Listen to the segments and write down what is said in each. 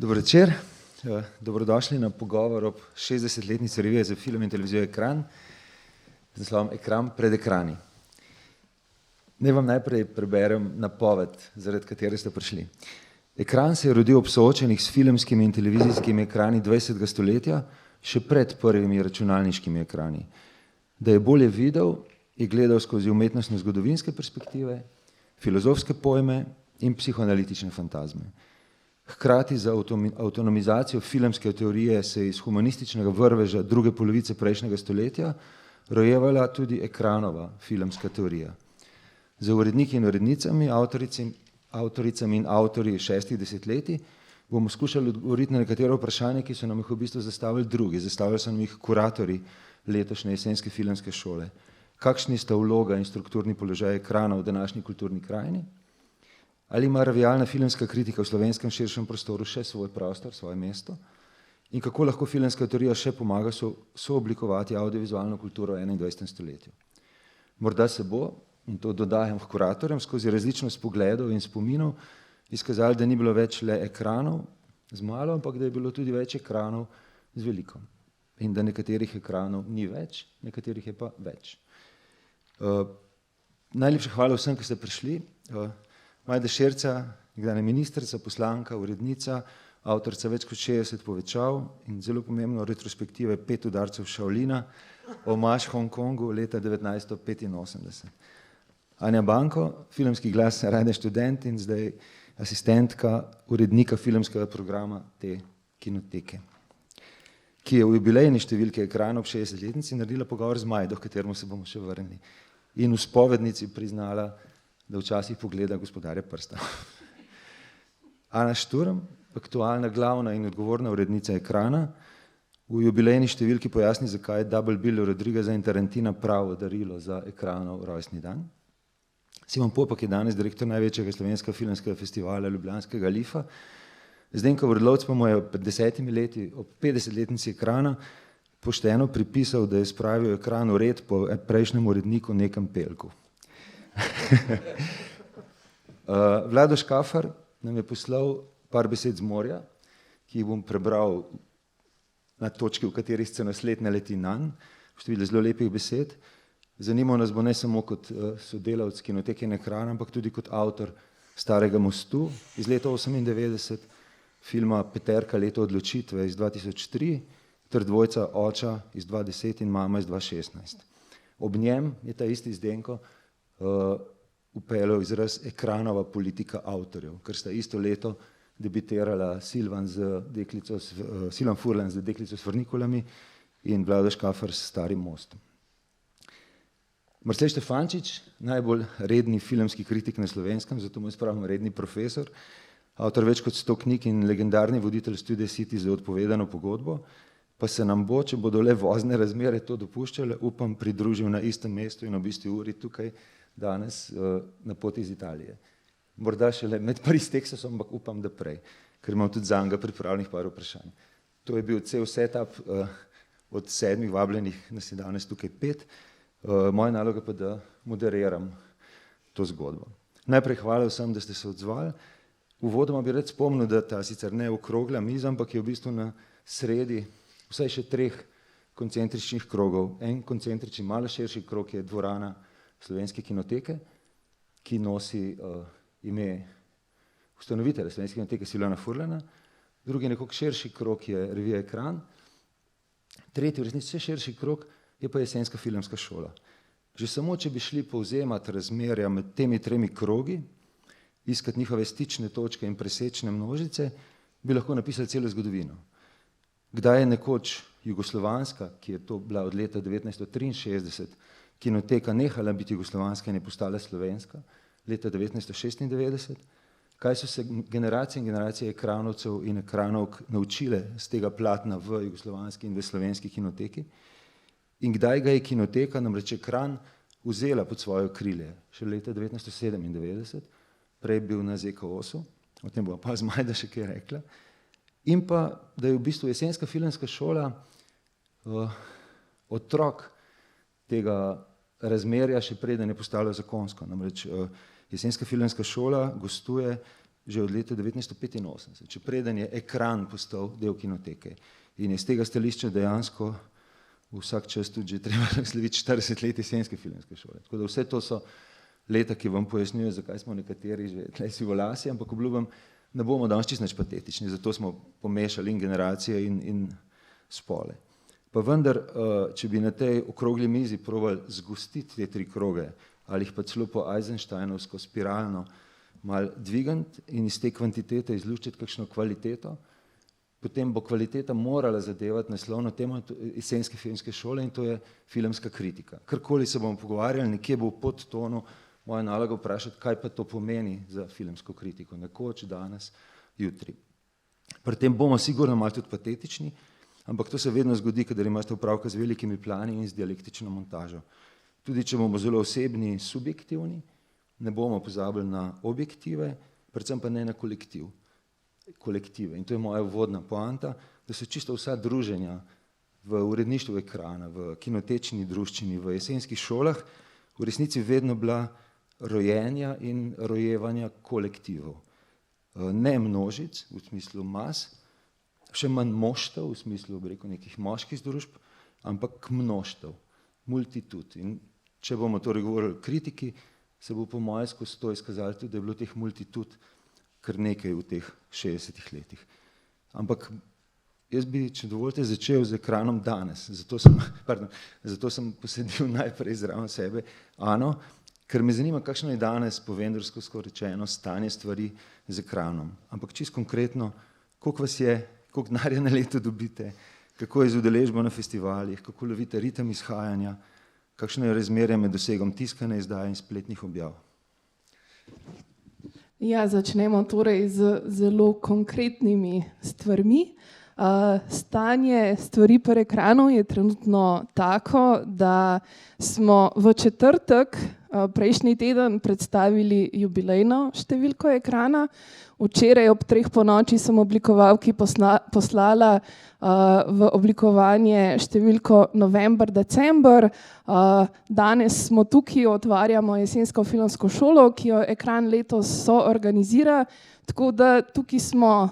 Dobro večer, dobrodošli na pogovor ob 60-letnici revije za film in televizijo Ekran z naslovom Ekran pred ekrani. Naj vam najprej preberem napoved, zaradi katere ste prišli. Ekran se je rodil ob soočenih s filmskimi in televizijskimi ekrani 20. stoletja, še pred prvimi računalniškimi ekrani. Da je bolje videl, je gledal skozi umetnostno-zgodovinske perspektive, filozofske pojme in psihoanalitične fantazme. Hkrati za avtonomizacijo filmske teorije se je iz humanističnega vrveža druge polovice prejšnjega stoletja rojevala tudi Ekranova filmska teorija. Za uredniki in urednicami, avtoricami in avtorji 6 desetletij bomo skušali odgovoriti na nekatero vprašanje, ki so nam jih v bistvu zastavili drugi. Zastavili so nam jih kuratorji letošnje jesenske filmske šole. Kakšni sta vloga in strukturni položaj ekrana v današnji kulturni krajini? Ali ima revijalna filmska kritika v slovenskem širšem prostoru še svoj prostor, svoje mesto? In kako lahko filmska teorija še pomaga sooblikovati audiovizualno kulturo v 21. stoletju? Morda se bo, in to dodajam k kuratorjem, skozi različnost pogledov in spominov izkazali, da ni bilo več le ekranov z malo, ampak da je bilo tudi več ekranov z veliko. In da nekaterih ekranov ni več, nekaterih je pa več. Najlepša hvala vsem, ki ste prišli. Majda Šerca, nekdanja ministrica, poslanka, urednica, avtorica več kot 60 povečav in zelo pomembno retrospektive 5 udarcev Shaolina, omaž Hongkongu leta 1985. Anja Banko, filmski glas Radio Študent in zdaj asistentka urednika filmskega programa te kinoteke, ki je v jubilejni številki Ekrana ob 60-letnici naredila pogovor z Majdo, k kateremu se bomo še vrnili, in v spovednici priznala, da včasih pogleda Gospodarja prsta. Ana Šturm, aktualna glavna in odgovorna urednica Ekrana, v jubilejni številki pojasni, zakaj je Double Bill Rodrigueza in Tarantina pravo darilo za Ekranov rojstni dan. Simon Popak je danes direktor največjega slovenskega filmskega festivala ljubljanskega Lifa. Zdenko Vrlovc pa mu je pred 10 leti, ob 50-letnici Ekrana, pošteno pripisal, da je spravil Ekran v red po prejšnjem uredniku nekem Pelku. Vlado Škafar nam je poslal par besed z morja, ki jih bom prebral na točki, v kateri se nasled naleti nanj, številne zelo lepih besed. Zanimal nas bo ne samo kot sodelavec kinoteke in Ekrana, ampak tudi kot avtor Starega mostu iz leta 1998, filma Peterka leto odločitve iz 2003, ter dvojca Oča iz 2010 in Mama iz 2016. Ob njem je ta isti Zdenko upeljal izraz Ekranova politika avtorjev, ker sta isto leto debitirala Silvan Furlan z Deklico s frnikulami in Vlado Škafar s Starim mostom. Marcel Štefančič, najbolj redni filmski kritik na Slovenskem, zato mu spravim redni profesor, avtor več kot 100 knjig in legendarni voditelj Studia City za odpovedano pogodbo, pa se nam bo, če bodo le vozne razmere to dopuščale, upam, pridružil na istem mestu in ob isti uri tukaj danes na poti iz Italije. Morda šele med Pariz Teksasom, ampak upam, da prej, ker imam tudi zanj pripravljenih par vprašanj. To je bil cel setup od 7 vabljenih, nas je danes tukaj 5. Moja naloga pa, da moderiram to zgodbo. Najprej hvala vsem, da ste se odzvali. Uvodoma bi rad spomnil, da ta sicer ne okrogla miza, ampak je v bistvu na sredi vsaj še 3 koncentričnih krogov. En koncentrični, malo širši krog je dvorana Slovenske kinoteke, ki nosi ime ustanovitelja Slovenske kinoteke Silvana Furlana. Drugi nekoliko širši krog je revija Ekran. Tretji, v resnici še širši krog, je pa jesenska filmska šola. Že samo, če bi šli povzemati razmerja med temi 3 krogi, iskati njihove stične točke in presečne množice, bi lahko napisali celo zgodovino. Kdaj je nekoč jugoslovanska, ki je to bila od leta 1963, kinoteka nehala biti jugoslovanska in je postala slovenska, leta 1996, kaj so se generacije in generacije ekranovcev in ekranovk naučile z tega platna v jugoslovanski in v slovenski kinoteki, in kdaj ga je kinoteka, namreč Ekran, vzela pod svoje okrilje, še leta 1997, prej bil na ZKOS-u, o tem bo pa Majda še kaj rekla, in pa, da je v bistvu jesenska filmska šola otrok tega razmerja še preden je postalo zakonsko. Namreč jesenska filmska šola gostuje že od leta 1985, če preden je ekran postal del kinoteke. In iz tega stališča dejansko vsak čas tudi že treba slaviti 40 let Jesenske filmske šole. Tako da vse to so leta, ki vam pojasnjujejo, zakaj smo nekateri že tleh si volasi, ampak obljubam, ne bomo danes čisto nič patetični, zato smo pomešali in generacije in spole. Pa vendar, če bi na tej okrogli mizi probali zgostiti te 3 kroge, ali jih pa celo po Eisensteinovsko spiralno malo dvigant in iz te kvantitete izluščiti kakšno kvaliteto, potem bo kvaliteta morala zadevati naslovno temo Jesenske filmske šole in to je filmska kritika. Karkoli se bomo pogovarjali, nekje bo v podtonu moja naloga vprašati, kaj pa to pomeni za filmsko kritiko, nekoč, danes, jutri. Pri tem bomo sigurno malo tudi patetični, ampak to se vedno zgodi, kadar imate opravka z velikimi plani in z dialektično montažo. Tudi če bomo zelo osebni, subjektivni, ne bomo pozabili na objektive, predvsem pa ne na kolektive. In to je moja uvodna poanta, da so čisto vsa druženja v uredništvu ekrana, v kinotečni druščini, v jesenskih šolah v resnici vedno bila rojenja in rojevanja kolektivov. Ne množic, v smislu mas, še manj moštev, v smislu, bi rekel, nekih moških združb, ampak mnoštev, multitud. In če bomo torej govorili o kritiki, se bo po moje skozi to izkazalo tudi, da je bilo teh multitud kar nekaj v teh 60 letih. Ampak jaz bi, če dovolite, začel z ekranom danes. Zato sem posedil najprej zraven sebe Ano, ker me zanima, kakšno je danes po vendrsko skoraj rečeno stanje stvari z ekranom. Ampak čisto konkretno, koliko vas je, koliko denarja na leto dobite, kako je z udeležbo na festivalih, kako lovite ritem izhajanja, kakšno je razmerje med dosegom tiskane izdaje in spletnih objav. Ja, začnemo torej z zelo konkretnimi stvarmi. Stanje stvari pri ekranu je trenutno tako, da smo v četrtek prejšnji teden predstavili jubilejno številko ekrana. Včeraj ob 3 ponoči sem oblikovalki poslala v oblikovanje številko november-december. Danes smo tukaj, otvarjamo Jesensko filmsko šolo, ki jo ekran letos soorganizira. Tako da tukaj smo,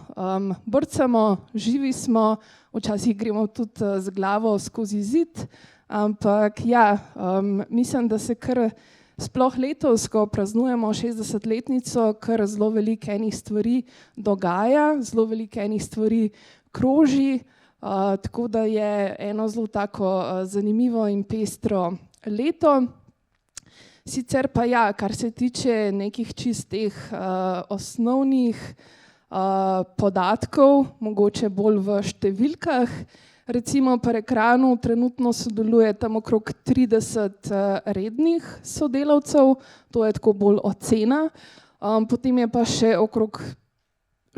brcamo, živi smo, včasih gremo tudi z glavo skozi zid, ampak ja, mislim, da se kar sploh letos, ko praznujemo 60-letnico, kar zelo veliko enih stvari dogaja, zelo veliko enih stvari kroži, tako da je eno zelo tako zanimivo in pestro leto. Sicer pa ja, kar se tiče nekih čistih osnovnih podatkov, mogoče bolj v številkah, recimo pri ekranu trenutno sodeluje tam okrog 30 rednih sodelavcev, to je tako bolj ocena, potem je pa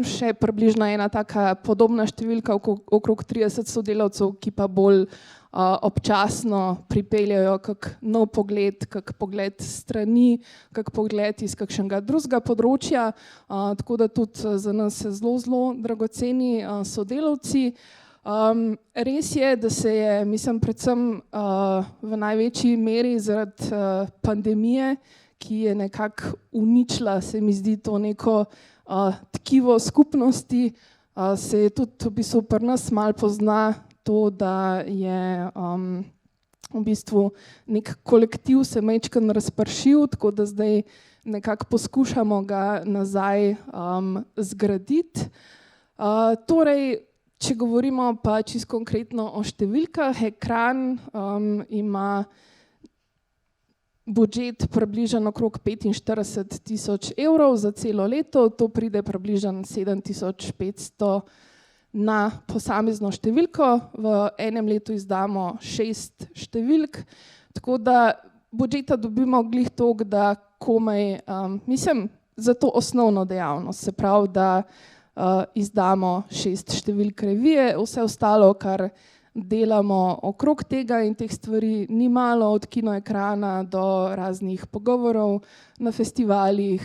še približno ena taka podobna številka, okrog 30 sodelavcev, ki pa bolj občasno pripeljajo kak nov pogled, kak pogled strani, kak pogled iz kakšnega drugega področja, tako da tudi za nas so zelo dragoceni sodelavci. Res je, da se je, mislim, predvsem v največji meri zaradi pandemije, ki je nekako uničila, se mi zdi, to neko tkivo skupnosti, se je tudi v bistvu pri nas malo pozna to, da je v bistvu nek kolektiv se majčkeno razpršil, tako da zdaj nekako poskušamo ga nazaj zgraditi. Torej, če govorimo pa čisto konkretno o številkah, ekran ima budžet približno okrog 45.000 evrov za celo leto, to pride približno 7.500 na posamezno številko, v enem letu izdamo 6 številk, tako da budžeta dobimo glih toliko, da komaj, mislim, za to osnovno dejavnost, se pravi, da izdamo 6 številk revije, vse ostalo, kar delamo okrog tega in teh stvari ni malo, od kinoekrana do raznih pogovorov na festivalih,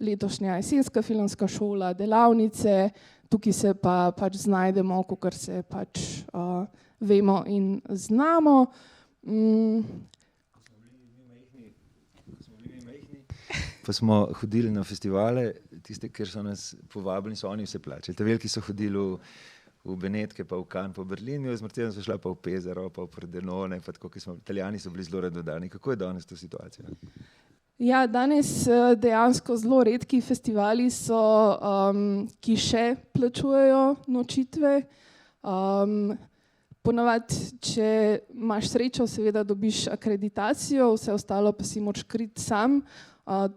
letošnja Jesenska filmska šola, delavnice, tukaj se pa pač znajdemo, kakor se pač vemo in znamo. Pa pa smo hodili na festivale, tiste, kjer so nas povabili, so oni vse plačali. Te veliki so hodili v Benetke, pa v Cannes, pa v Berlin, mi z Martinom so šla pa v Pesaro, pa v Pordenone, pa tako, ki smo, Italijani so bili zelo radodani. Kako je danes to situacija? Ja, danes dejansko zelo redki festivali so, ki še plačujejo nočitve. Ponavadi, če imaš srečo, seveda dobiš akreditacijo, vse ostalo pa si moraš kriti sam.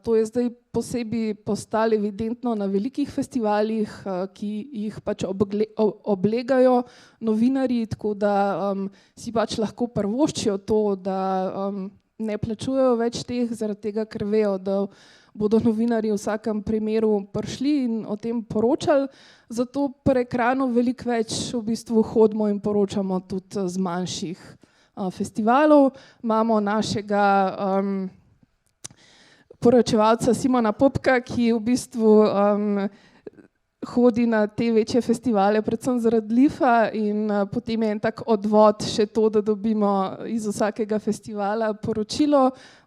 To je zdaj posebej postalo evidentno na velikih festivalih, ki jih pač oblegajo novinarji, tako da si pač lahko privoščijo to, da ne plačujejo več teh, zaradi tega, ker vejo, da bodo novinarji v vsakem primeru prišli in o tem poročali. Zato pri ekranu veliko več v bistvu hodimo in poročamo tudi z manjših festivalov. Imamo našega poročevalca Simona Popka, ki v bistvu hodi na te večje festivale, predvsem zaradi Lifa, in potem je en tak odvod še to, da dobimo iz vsakega festivala poročilo,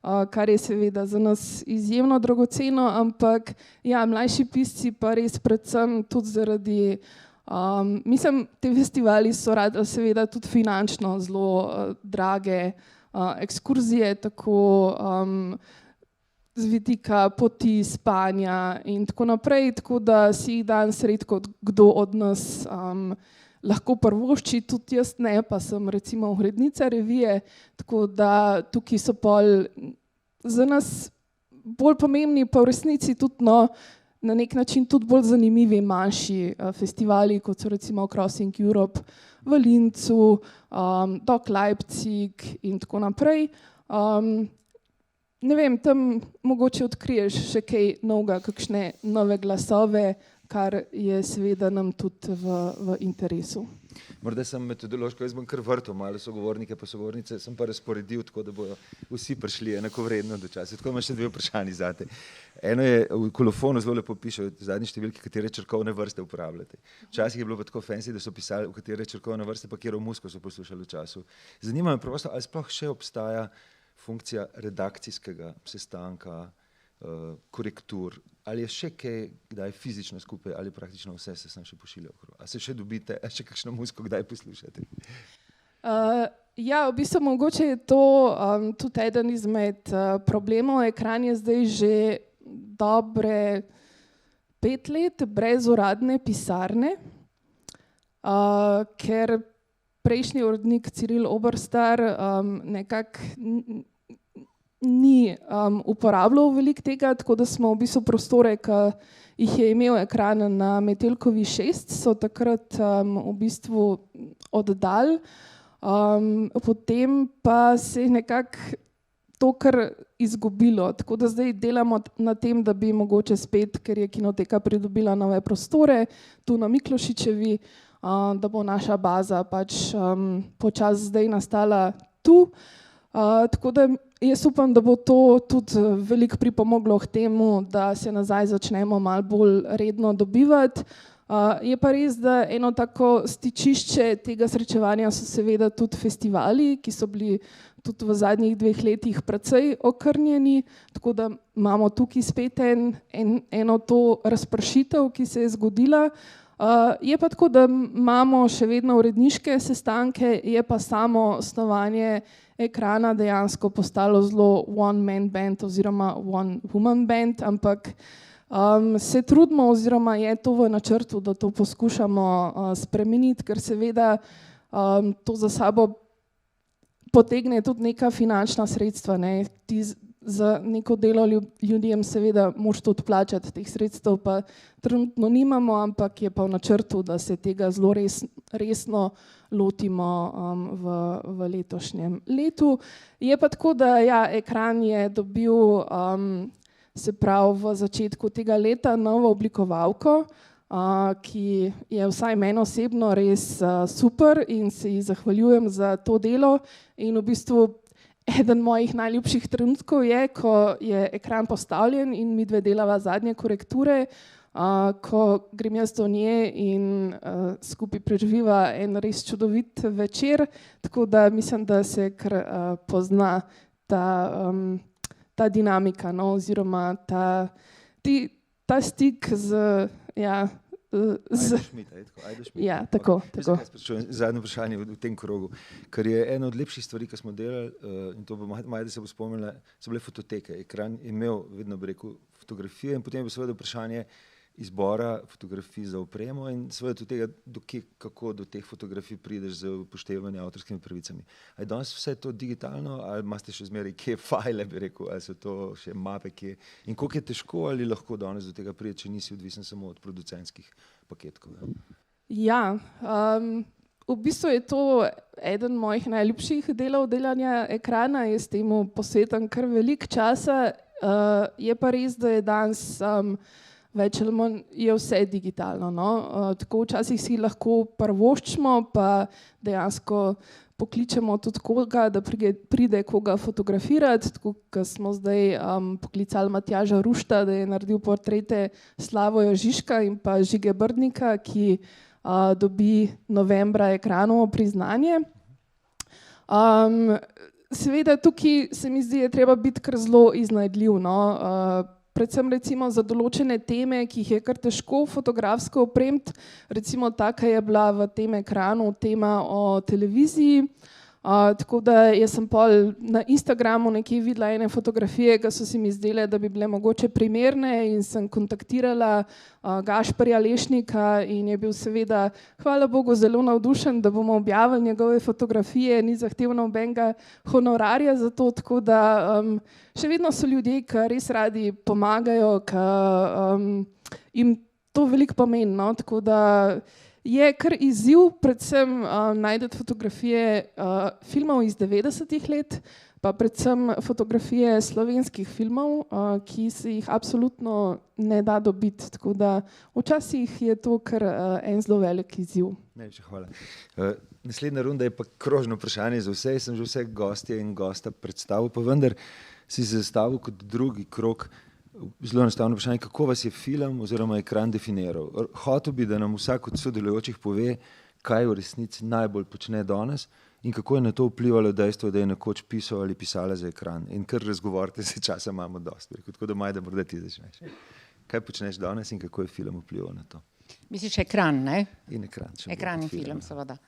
kar je seveda za nas izjemno dragoceno, ampak ja, mlajši pisci pa res predvsem tudi zaradi, mislim, te festivali so seveda tudi finančno zelo drage ekskurzije, tako z vidika poti, spanja in tako naprej, tako da si jih danes redko kdo od nas lahko privošči, tudi jaz ne, pa sem recimo urednica revije, tako da tukaj so pol za nas bolj pomembni, pa v resnici tudi na nek način tudi bolj zanimivi manjši festivali, kot so recimo Crossing Europe v Linzu, Doc Leipzig in tako naprej. Ne vem, tam mogoče odkriješ še kaj novega, kakšne nove glasove, kar je seveda nam tudi v interesu. Morda sem metodološko, jaz bom kar vrtel malo sogovornike pa sogovornice, sem pa razporedil tako, da bojo vsi prišli enakovredno do časa. Tako imam še dve vprašanji zate. Eno je, v kolofonu zelo lepo piše, v zadnji številki, katere črkovne vrste uporabljate. Včasih je bilo pa tako fancy, da so pisali, v katere črkovne vrste, pa katero muziko so poslušali v času. Zanima me prosto, ali sploh še obstaja funkcija redakcijskega sestanka, korektur, ali je še kaj, kdaj fizično skupaj, ali praktično vse se sem še pošiljal okrog. A se še dobite, a še kakšno muziko kdaj poslušate? Ja, v bistvu mogoče je to tudi eden izmed problemov. Ekran je zdaj že dobre 5 let brez uradne pisarne, ker prejšnji urednik Ciril Oberstar nekako ni uporabljal veliko tega, tako da smo v bistvu prostore, ki jih je imel ekran na Metelkovi 6, so takrat v bistvu oddali. Potem pa se je nekako to kar izgubilo, tako da zdaj delamo na tem, da bi mogoče spet, ker je Kinoteka pridobila nove prostore, tu na Miklošičevi, da bo naša baza pač počasi zdaj nastala tu. Tako da jaz upam, da bo to tudi veliko pripomoglo k temu, da se nazaj začnemo malo bolj redno dobivati. Je pa res, da eno tako stičišče tega srečevanja so seveda tudi festivali, ki so bili tudi v zadnjih 2 letih precej okrnjeni, tako da imamo tukaj spet eno to razpršitev, ki se je zgodila. Je pa tako, da imamo še vedno uredniške sestanke, je pa samo snovanje ekrana dejansko postalo zelo one man band oziroma one woman band, ampak se trudimo oziroma je to v načrtu, da to poskušamo spremeniti, ker seveda to za sabo potegne tudi neka finančna sredstva, ne. Ti za neko delo ljudem seveda moraš tudi plačati, teh sredstev pa trenutno nimamo, ampak je pa v načrtu, da se tega zelo resno lotimo v letošnjem letu. Je pa tako, da ja, ekran je dobil se pravi v začetku tega leta novo oblikovalko, ki je vsaj meni osebno res super in se ji zahvaljujem za to delo. In v bistvu eden mojih najljubših trenutkov je, ko je ekran postavljen in mi dve delava zadnje korekture, ko grem jaz do nje in skupaj preživiva en res čudovit večer, tako da mislim, da se kar pozna ta dinamika, no, oziroma ta stik z, ja, ja, tako. Zadnje vprašanje v tem krogu, ker je ena od lepših stvari, ki smo delali, in to bo Majda se bo spomnila, so bile fototeke. Ekran je imel, vedno bi rekel, fotografije in potem je seveda vprašanje izbora fotografij za opremo in seveda tudi tega, kako do teh fotografij prideš z upoštevanjem avtorskimi pravicami. A je danes vse to digitalno ali imate še zmeraj kje fajle, bi rekel, ali so to še mape kje? In koliko je težko ali lahko danes do tega pride, če nisi odvisen samo od producentskih paketkov? Ja, v bistvu je to eden mojih najljubših delov delanja ekrana, jaz temu posvetim kar veliko časa. Je pa res, da je danes več ali manj je vse digitalno, no. Tako včasih si lahko privoščimo, pa dejansko pokličemo tudi koga, da pride koga fotografirati, tako kot smo zdaj poklicali Matjaža Rušta, da je naredil portrete Slavoja Žižka in pa Žige Brdnika, ki dobi novembra Ekranovo priznanje. Seveda tukaj se mi zdi, je treba biti kar zelo iznajdljiv, no. Predvsem recimo za določene teme, ki jih je kar težko fotografsko opremiti, recimo taka je bila v tem ekranu tema o televiziji, tako da jaz sem pol na Instagramu nekje videla ene fotografije, ki so se mi zdele, da bi bile mogoče primerne in sem kontaktirala Gašperja Lešnika in je bil seveda, hvala Bogu, zelo navdušen, da bomo objavili njegove fotografije, ni zahteval nobenega honorarja za to, tako da še vedno so ljudje, ki res radi pomagajo, ki jim to veliko pomeni, no, tako da je kar izziv, predvsem najti fotografije filmov iz 90-ih let, pa predvsem fotografije slovenskih filmov, ki se jih absolutno ne da dobiti, tako da včasih je to kar en zelo velik izziv. Najlepša hvala. Naslednja runda je pa krožno vprašanje za vse, sem že vse gostje in gosta predstavil, pa vendar si zastavil kot drugi krog zelo enostavno vprašanje, kako vas je film oziroma ekran definiral. Hotel bi, da nam vsak od sodelujočih pove, kaj v resnici najbolj počne danes in kako je na to vplivalo dejstvo, da je nekoč pisal ali pisala za ekran. In kar razgovorite, se časa imamo dosti. Tako da Majda, morda ti začneš. Kaj počneš danes in kako je film vplival na to? Misliš ekran, ne? In ekran. Ekran in film, seveda.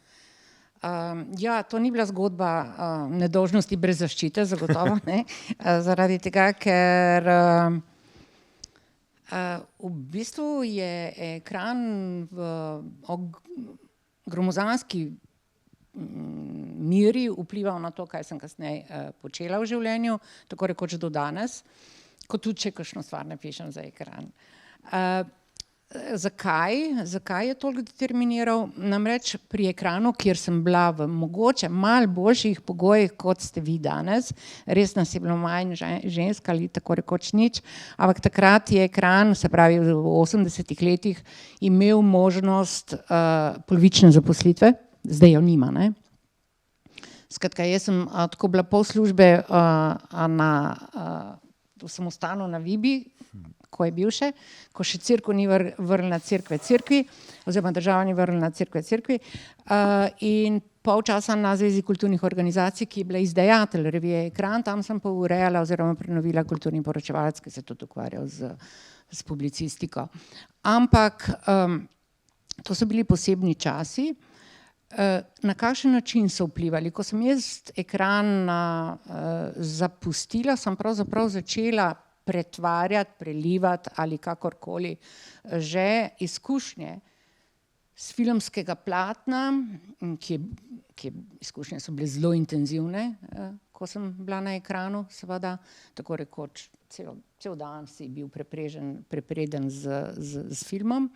Ja, to ni bila zgodba nedolžnosti brez zaščite, zagotovo, ne? Zaradi tega, ker v bistvu je ekran v gromozanski miri vplival na to, kaj sem kasneje počela v življenju, tako rekoč do danes, kot tudi, če kakšno stvar napišem za ekran. Zakaj je toliko determiniral? Namreč pri ekranu, kjer sem bila v mogoče malo boljših pogojih, kot ste vi danes, res nas je bilo manj žensk ali tako rekoč nič, ampak takrat je ekran, se pravi v 80-ih letih, imel možnost polovične zaposlitve, zdaj jo nima, ne? Skratka, jaz sem tako bila pol službe v samostanu na Vibi, ko je bil še, ko še cerkev ni vrnila cerkvi, oziroma država ni vrnila cerkvi, in pol časa na Zvezi kulturnih organizacij, ki je bila izdajatelj revije Ekran, tam sem pa urejala oziroma prenovila kulturni poročevalec, ki se je tudi ukvarjal z publicistiko. Ampak to so bili posebni časi. Na kakšen način so vplivali? Ko sem jaz ekran zapustila, sem pravzaprav začela pretvarjati, prelivati ali kakorkoli že izkušnje z filmskega platna, izkušnje so bile zelo intenzivne, ko sem bila na ekranu, seveda, tako rekoč cel dan si bil prepreden z filmom.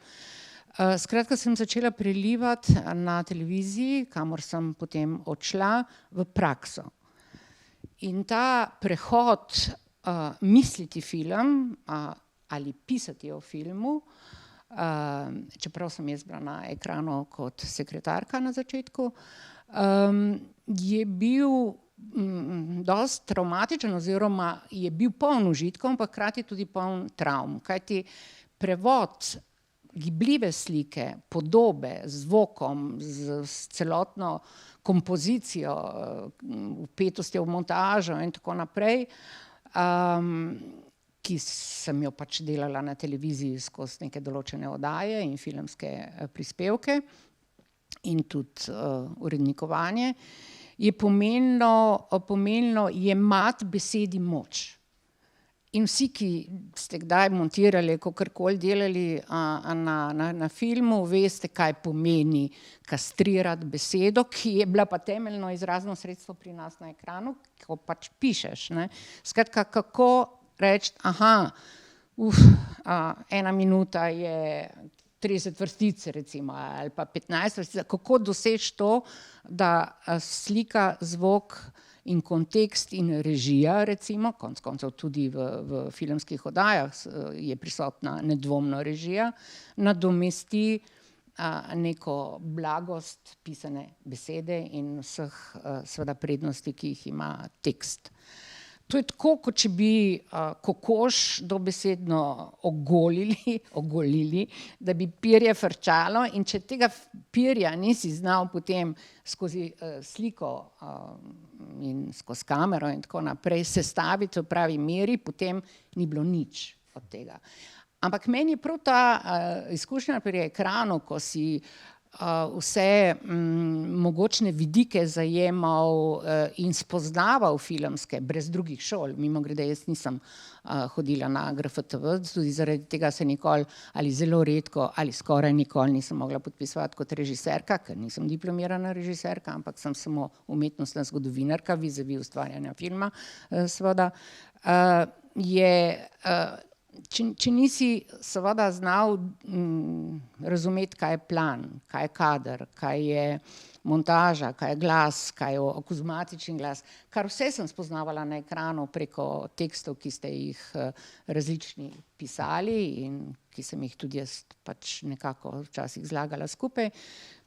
Skratka, sem začela prelivati na televiziji, kamor sem potem odšla, v prakso. In ta prehod misliti film ali pisati o filmu, čeprav sem jaz bila na ekranu kot sekretarka na začetku, je bil dosti traumatičen oziroma je bil poln užitkov, ampak hkrati tudi poln travm, kajti prevod gibljive slike, podobe, z zvokom, s celotno kompozicijo, vpetostjo v montažo in tako naprej, ki sem jo pač delala na televiziji skozi neke določene oddaje in filmske prispevke in tudi urednikovanje, je pomenilo jemati besedi moč. In vsi, ki ste kdaj montirali, kakorkoli delali na filmu, veste, kaj pomeni kastrirati besedo, ki je bila pa temeljno izrazno sredstvo pri nas na ekranu, ko pač pišeš, ne. Skratka, kako reči, ena minuta je 30 vrstic recimo, ali pa 15 vrstic, kako doseči to, da slika, zvok in kontekst in režija, recimo, konec koncev tudi v filmskih oddajah je prisotna nedvomno režija, nadomesti neko blagost pisane besede in vseh seveda prednosti, ki jih ima tekst. To je tako, kot če bi kokoš dobesedno ogolili, da bi perje frčalo, in če tega perja nisi znal potem skozi sliko in skozi kamero in tako naprej sestaviti v pravi meri, potem ni bilo nič od tega. Ampak meni je prav ta izkušnja pri ekranu, ko si vse mogočne vidike zajemal in spoznaval filmske brez drugih šol. Mimogrede, jaz nisem hodila na GRFTV, tudi zaradi tega se nikoli ali zelo redko ali skoraj nikoli nisem mogla podpisovati kot režiserka, ker nisem diplomirana režiserka, ampak sem samo umetnostna zgodovinarka vizavi ustvarjanja filma, seveda. Če nisi seveda znal razumeti, kaj je plan, kaj je kader, kaj je montaža, kaj je glas, kaj je akuzmatični glas, kar vse sem spoznavala na ekranu preko tekstov, ki ste jih različni pisali in ki sem jih tudi jaz pač nekako včasih zlagala skupaj,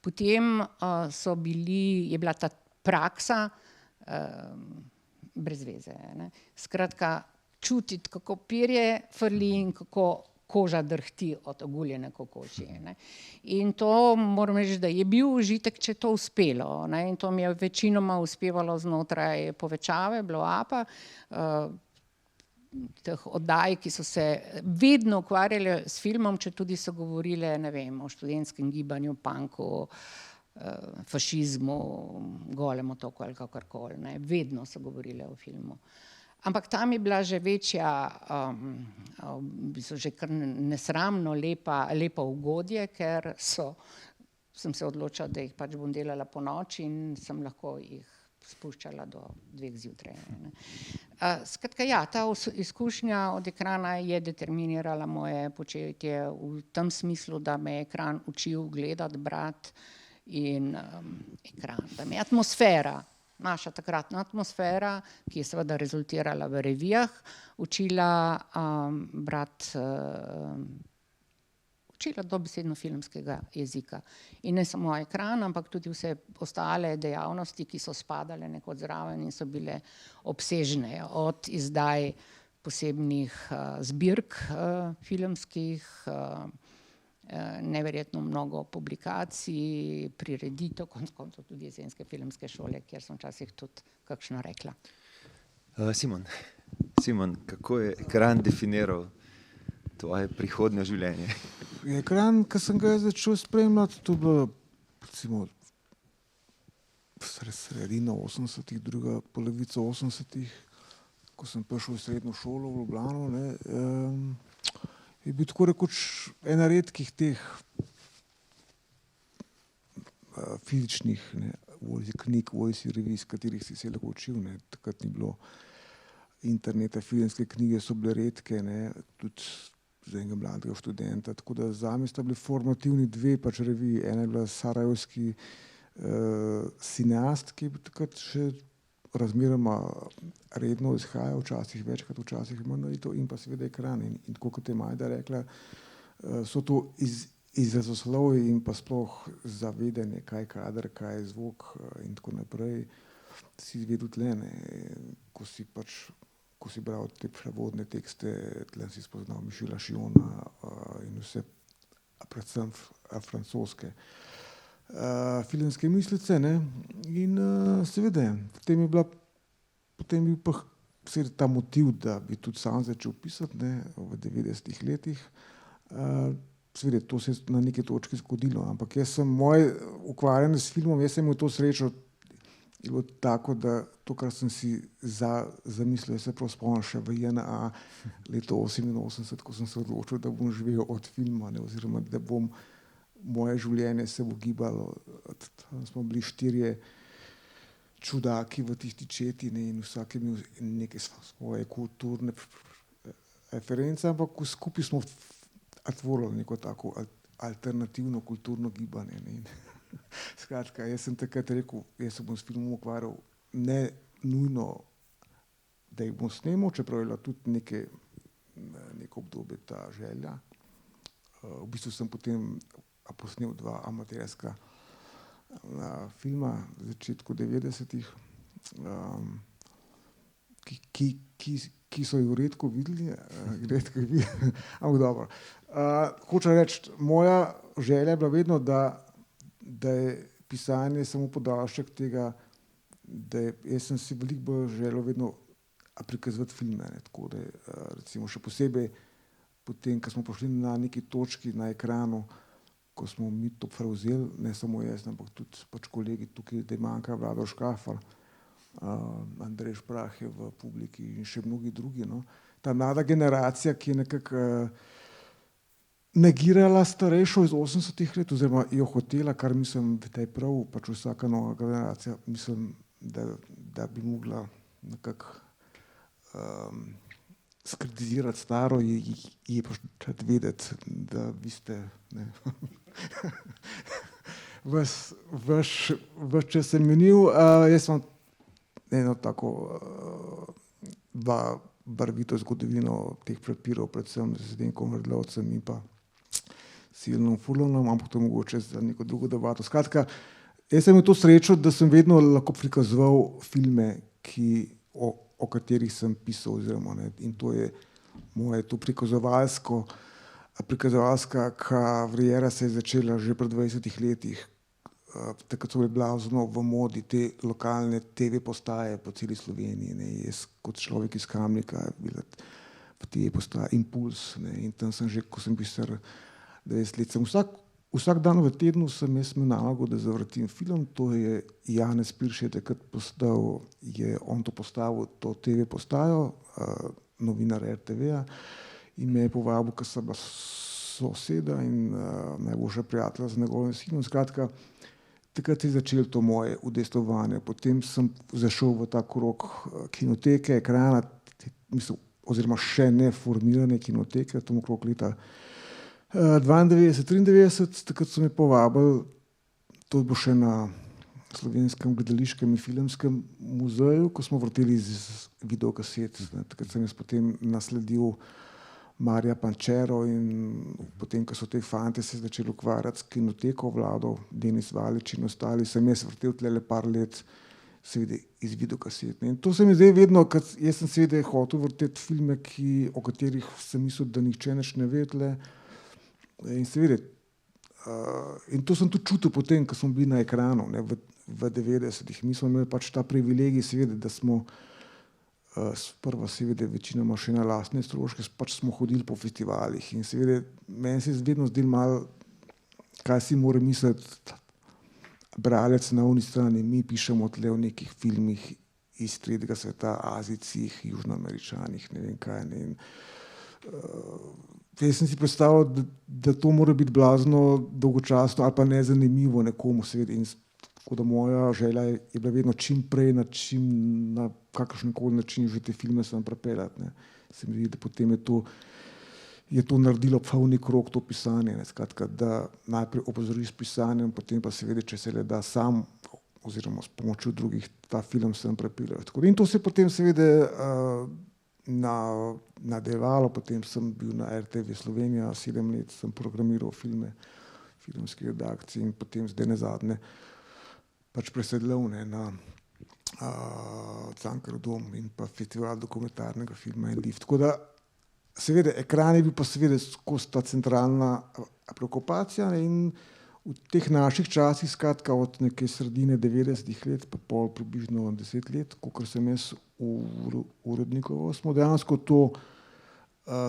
potem je bila ta praksa brez veze, ne. Skratka, čutiti, kako perje frli in kako koža drhti od oguljene kokoši, ne. In to moram reči, da je bil užitek, če je to uspelo, ne. In to mi je večinoma uspevalo znotraj Povečave, Blow-upa, teh oddaj, ki so se vedno ukvarjale s filmom, četudi so govorile, ne vem, o študentskem gibanju, punku, fašizmu, golem otoku ali kakorkoli, ne. Vedno so govorile o filmu. Ampak tam je bila že večja, v bistvu že kar nesramno lepo ugodje, ker sem se odločila, da jih pač bom delala ponoči in sem lahko jih spuščala do 2 zjutraj, ne. Skratka, ja, ta izkušnja od ekrana je determinirala moje početje v tem smislu, da me je ekran učil gledati, brati in ekran, da me je atmosfera, naša takratna atmosfera, ki je seveda rezultirala v revijah, učila brati, učila dobesedno filmskega jezika. In ne samo ekran, ampak tudi vse ostale dejavnosti, ki so spadale nekod zraven in so bile obsežne, od izdaj posebnih zbirk filmskih, neverjetno mnogo publikacij, prireditev, konec koncev tudi Jesenske filmske šole, kjer sem včasih tudi kakšno rekla. Simon, kako je ekran definiral tvoje prihodnje življenje? Ekran, ko sem ga začel spremljati, to je bilo recimo sredina 80-ih, druga polovica 80-ih, ko sem prišel v srednjo šolo v Ljubljano, ne, je bil tako rekoč ena redkih teh fizičnih knjig, revij, s katerih si se lahko učil, ne. Takrat ni bilo interneta, filmske knjige so bile redke, ne, tudi za enega mladega študenta, tako da zame sta bili formativni 2 pač reviji. Ena je bila Sarajevski cineast, ki je bil takrat še razmeroma redno izhajal, včasih večkrat, včasih manj, in pa seveda ekran. In tako kot je Majda rekla, so to izrazoslovje in pa sploh zavedanje, kaj je kader, kaj je zvok in tako naprej. Si vedel tle, ne, ko si bral te prevodne tekste, tle si spoznal Michela Chiona in vse, predvsem francoske filmske mislice, ne. In seveda, potem je bil pa ta motiv, da bi tudi sam začel pisati, ne, v 90-ih letih. Seveda, to se je na neki točki zgodilo, ampak moje ukvarjanje s filmom, jaz sem imel to srečo, je bilo tako, da to, kar sem si zamislil, se prav spomnim še v JNA leto 88, ko sem se odločil, da bom živel od filma, ne, oziroma da bom moje življenje se bo gibalo. Smo bili 4 čudaki v tisti četi, ne, in vsak je imel neke svoje kulturne reference, ampak skupaj smo tvorili neko tako alternativno kulturno gibanje. Ne. Skratka, jaz sem takrat rekel, jaz se bom s filmom ukvarjal ne nujno, da jih bom snemal, čeprav je bila tudi neko obdobje ta želja. V bistvu sem potem posnel 2 amaterska filma v začetku 90-ih, ki so jih redko videli, ampak dobro. Hočem reči, moja želja je bila vedno, da je pisanje samo podaljšek tega, da jaz sem si veliko bolj želel vedno prikazovati filme, ne, tako da recimo še posebej potem, ko smo prišli na neki točki na ekranu, ko smo mi to prevzeli, ne samo jaz, ampak tudi pač kolegi tukaj, da manjka Vlado Škafar, Andrej Šprah je v publiki in še mnogi drugi, no. Ta mlada generacija, ki je nekako negirala starejšo iz 80-ih let, oziroma jo hotela, kar mislim, da je prav, pač vsaka nova generacija, mislim, da bi mogla nekako skritizirati staro, je pač vedeti, da vi ste, ne. Vaš čas se menil, jaz imam eno tako barvito zgodovino teh prepirov, predvsem z Zdenkom Vrdlovcem in pa Silnom Furlanom, ampak to mogoče za neko drugo debato. Skratka, jaz sem imel to srečo, da sem vedno lahko prikazoval filme, o katerih sem pisal, oziroma, ne, in to je moje to prikazovalska kariera se je začela že pred 20 letih. Takrat so bile blazno v modi te lokalne TV postaje po celi Sloveniji, ne. Jaz kot človek iz Kamnika bil v TV postaji Impuls, ne, in tam sem že, ko sem bil star 20 let, vsak dan v tednu sem jaz imel nalogo, da zavrtim film. To je Janez Pirš je takrat on to postavil, to TV postajo, novinar RTV-ja, in me je povabil, ker sem bila soseda in najboljša prijatelja z njegovim sinom. Skratka, takrat je začelo to moje udejstvovanje. Potem sem zašel v ta krog kinoteke, ekrana, mislim, oziroma še ne formirane kinoteke, to okrog leta 92-93, takrat so me povabili, to bo še na Slovenskem gledališkem in filmskem muzeju, ko smo vrteli z videokaset. Takrat sem jaz potem nasledil Marija Pančero in potem, ko so te fante se začeli ukvarjati s kinoteko, Vlado, Denis Valič in ostali, sem jaz vrtel tlele par let seveda iz videokaset. In to se mi zdaj vedno, jaz sem seveda hotel vrteti filme, o katerih sem mislil, da nihče nič ne ve tle. In seveda, in to sem tudi čutil potem, ko smo bili na ekranu, ne, v 90-ih. Mi smo imeli pač ta privilegij, seveda, da smo sprva seveda večinoma še na lastne stroške, pač smo hodili po festivalih in seveda meni se je vedno zdelo malo, kaj si mora misliti bralec na oni strani. Mi pišemo tle o nekih filmih iz tretjega sveta, Azijcih, Južnoameričanih, ne vem kaj, ne. Jaz sem si predstavljal, da to mora biti blazno dolgočasno ali pa nezanimivo nekomu, seveda, in tako da moja želja je bila vedno čim prej na kakršenkoli način že te filme sem prepeljati, ne. Se mi zdi, da potem je to naredilo polni krog, to pisanje, ne. Skratka, da najprej opozoriš s pisanjem, potem pa seveda, če se le da sam oziroma s pomočjo drugih, ta film sem prepeljal. In to se potem seveda nadaljevalo, potem sem bil na RTV Slovenija, 7 let sem programiral filme, filmske redakcije in potem zdaj nazadnje pač presedlal, ne, na Cankarjev dom in pa festival dokumentarnega filma in Lift. Tako da seveda ekran je bil pa seveda skozi ta centralna preokupacija in v teh naših časih, skratka od neke sredine 90-ih let pa pol približno 10 let, kolikor sem jaz urednikov, smo dejansko to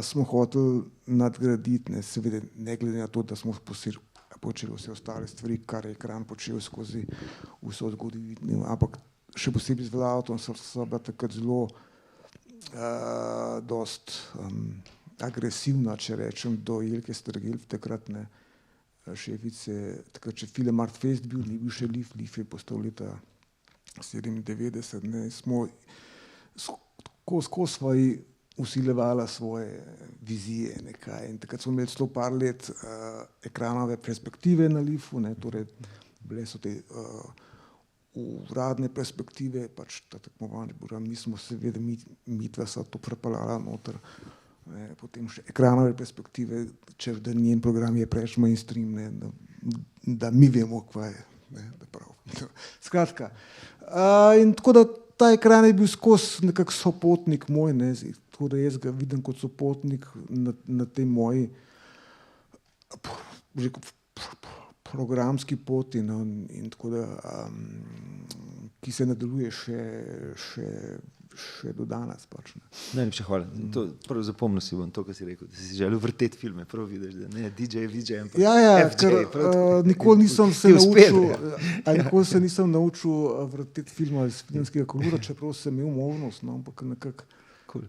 smo hoteli nadgraditi, ne, seveda ne glede na to, da smo počeli vse ostale stvari, kar je ekran počel skozi vso zgodovino, ampak še posebej z Vlautom so bila takrat zelo dost agresivna, če rečem, do Jelke Strgel, takratne šefice, takrat še film Artfest bil, ni bil še Lif je postal leta 97, ne, smo skozi svoji usilevala svoje vizije nekaj in takrat smo imeli celo par let ekranove perspektive na Lifu, ne, torej bile so te uradne perspektive, pač ta tekmovanje, mi smo seveda, mi dva so to prepeljala noter, ne, potem še ekranove perspektive, če da njen program je preveč mainstream, ne, da mi vemo, kva je, ne, da prav. Skratka, in tako da ta ekran je bil skozi nekak sopotnik moj, ne, tako da jaz ga vidim kot sopotnik na tej moji programski poti, no, in tako da, ki se nadaljuje še do danes. Pač, ne. Najlepša hvala. To, prav zapomnil si bom to, kar si rekel, da si želel vrteti filme, prav vidiš, da ne DJ, ampak FJ. Nikoli nisem se nisem naučil vrteti filma iz filmskega kolura, čeprav sem imel možnost, no, ampak nekako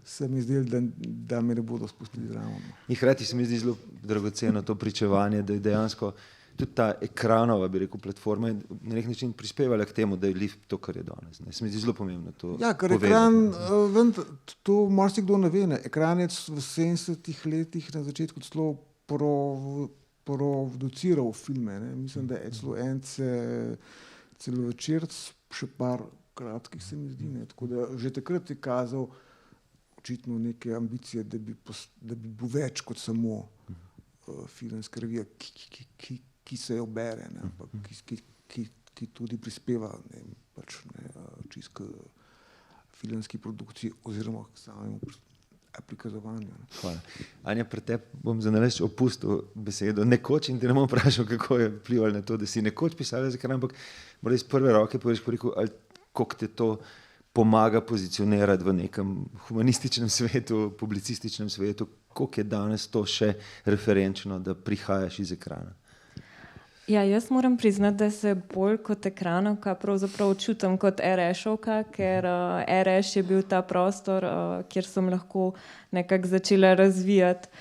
se mi zdelo, da me ne bodo spustili zraven. In hkrati se mi zdi zelo dragoceno to pričevanje, da je dejansko tudi ta ekranova, bi rekel, platforma na nek način prispevala k temu, da je Lif to, kar je danes. Se mi zdi zelo pomembno to povedati. Ja, ker ekran, to marsikdo ne ve, ne. Ekran je v 70-ih letih na začetku celo produciral filme, ne. Mislim, da je celo celovečerc, še par kratkih se mi zdi, ne. Tako da že takrat je kazal očitno neke ambicije, da bi bil več kot samo filmska revija, ki se jo bere, ne, ampak ki tudi prispeva, ne, pač, ne, čisto k filmski produkciji oziroma k samemu prikazovanju. Hvala. Anja, pri tebi bom za nalašč opustil besedo nekoč in ti ne bom vprašal, kako je vplivalo na to, da si nekoč pisala za ekran, ampak moraš iz prve roke poveš, koliko te to pomaga pozicionirati v nekem humanističnem svetu, publicističnem svetu, koliko je danes to še referenčno, da prihajaš iz ekrana? Ja, jaz moram priznati, da se bolj kot ekranovka pravzaprav čutim kot RS-ovka, ker RS je bil ta prostor, kjer sem lahko nekako začela razvijati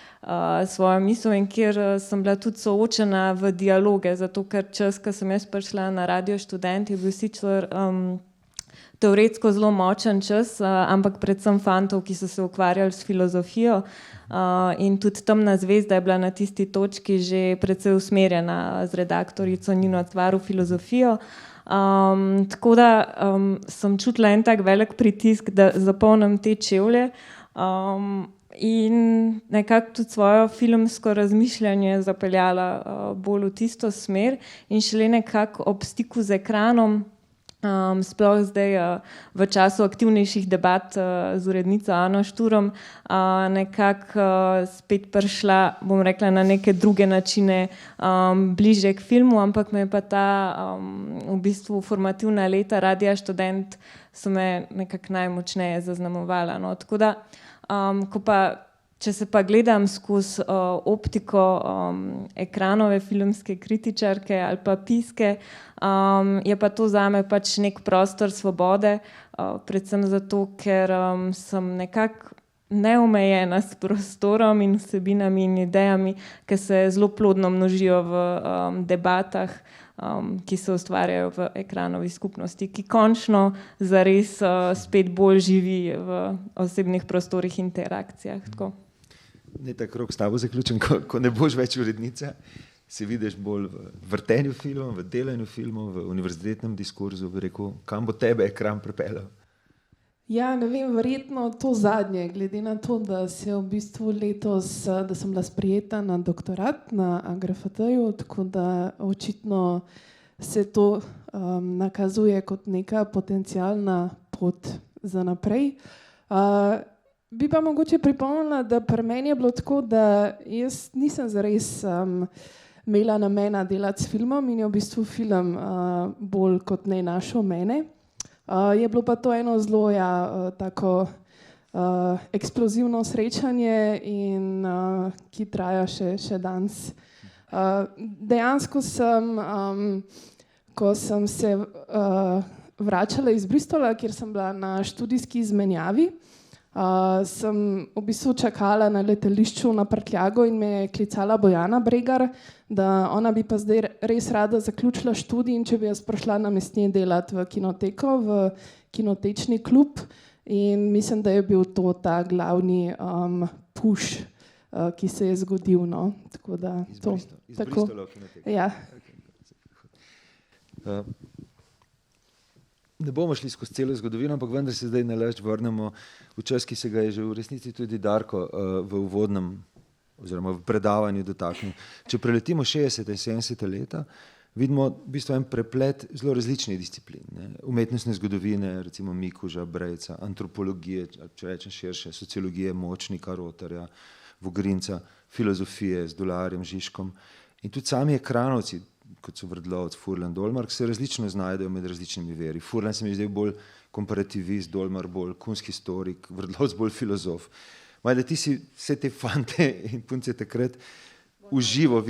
svojo misel in kjer sem bila tudi soočena v dialoge, zato ker čas, ko sem jaz prišla na Radio Študent, je bil sicer teoretsko zelo močen čas, ampak predvsem fantov, ki so se ukvarjali s filozofijo, in tudi Temna zvezda je bila na tisti točki že precej usmerjena z redaktorico Nino Cvar v filozofijo. Tako da sem čutila en tak velik pritisk, da zapolnim te čevlje, in nekako tudi svojo filmsko razmišljanje zapeljala bolj v tisto smer in šele nekako ob stiku z ekranom, sploh zdaj v času aktivnejših debat z urednico Ano Šturom, nekako spet prišla, bom rekla, na neke druge načine bliže k filmu, ampak me je pa ta v bistvu formativna leta Radia Študent so me nekako najmočneje zaznamovala. No. Tako da, če se pa gledam skozi optiko ekranove filmske kritičarke ali pa piske, je pa to zame pač nek prostor svobode, predvsem zato, ker sem nekako neomejena s prostorom in vsebinami in idejami, ki se zelo plodno množijo v debatah, ki se ustvarjajo v ekranovi skupnosti, ki končno zares spet bolj živi v osebnih prostorih in interakcijah. Tako. Ne, ta krog s tabo zaključen, ko ne boš več urednica, se vidiš bolj v vrtenju filmov, v delanju filmov, v univerzitetnem diskurzu, bi rekel, kam bo tebe ekran pripeljal? Ja, ne vem, verjetno to zadnje, glede na to, da se v bistvu letos, da sem bila sprejeta na doktorat na AGRFT-ju, tako da očitno se to nakazuje kot neka potencialna pot za naprej. Bi pa mogoče pripomnila, da pri meni je bilo tako, da jaz nisem zares imela namena delati s filmom in je v bistvu film bolj kot ne našel mene. Je bilo pa to eno zelo tako eksplozivno srečanje, in ki traja še danes. Dejansko ko sem se vračala iz Bristola, kjer sem bila na študijski izmenjavi, sem v bistvu čakala na letališču na prtljago in me je klicala Bojana Bregar, da ona bi pa zdaj res rada zaključila študij in če bi jaz prišla namestnje delati v kinoteko, v kinotečni klub, in mislim, da je bil to ta glavni push, ki se je zgodil. No. Tako da, Iz to, Bristola v kinoteko. Ja. Ne bomo šli skozi celo zgodovino, ampak vendar se zdaj nalašč vrnemo v čas, ki se ga je že v resnici tudi Darko v uvodnem oziroma v predavanju dotaknil. Če preletimo 60. in 70. leta, vidimo v bistvu en preplet zelo različnih disciplin. Ne? Umetnostne zgodovine, recimo Mikuža, Brejca, antropologije, če rečem širše, sociologije Močnika, Rotarja, Vogrinca, filozofije z Dolarjem, Žižkom, in tudi sami ekranovci, kot so Vrdlovec, Furlan, Dolmark, se različno znajdejo med različnimi veri. Furlan se mi zdaj bolj komparativist, Dolmark bolj kunski historik, Vrdlovec bolj filozof. Majda, ti si vse te fante in punce takrat v živo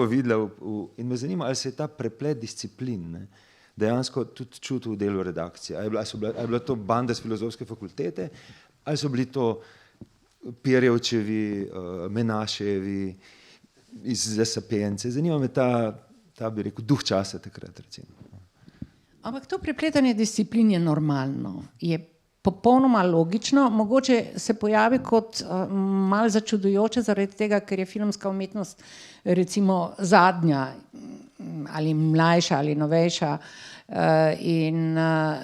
videla in me zanima, ali se je ta preplet disciplin dejansko tudi čutil v delu redakcije. Ali je bila to banda z filozofske fakultete, ali so bili to Pirjevčevi, Menaševi iz Sapience. Zanima me ta bi rekel, duh časa takrat, recimo. Ampak to prepletanje disciplin je normalno, je popolnoma logično, mogoče se pojavi kot malo začudujoče zaradi tega, ker je filmska umetnost recimo zadnja ali mlajša ali novejša in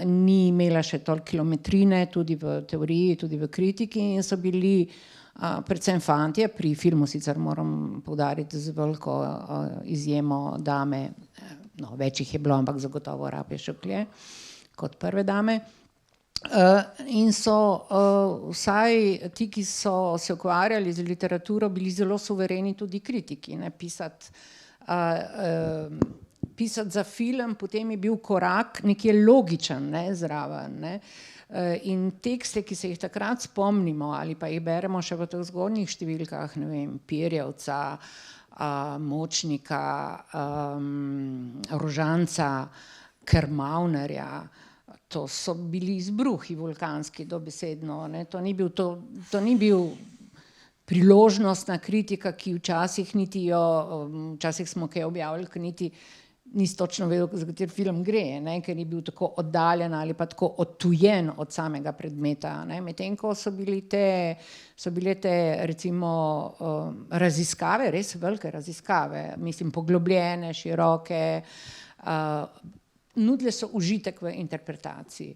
ni imela še toliko kilometrine, tudi v teoriji, tudi v kritiki, in so bili predvsem fantje, pri filmu sicer moram poudariti z veliko izjemo dame, no, več jih je bilo, ampak zagotovo Rape Šuklje kot prve dame. In so vsaj ti, ki so se ukvarjali z literaturo, bili zelo suvereni tudi kritiki, ne, pisati za film, potem je bil korak nekje logičen, ne, zraven, ne. In tekste, ki se jih takrat spomnimo ali pa jih beremo še v teh zgodnjih številkah, ne vem, Pirjevca, Močnika, Rožanca, Kermaunerja, to so bili izbruhi vulkanski dobesedno, ne. To ni bil priložnostna kritika, ki včasih včasih smo kaj objavili, ki nisi točno vedel, za kateri film gre, ne, ker je bil tako oddaljen ali pa tako odtujen od samega predmeta, ne. Medtem ko so bile te recimo raziskave, res velike raziskave, mislim poglobljene, široke, nudile so užitek v interpretaciji.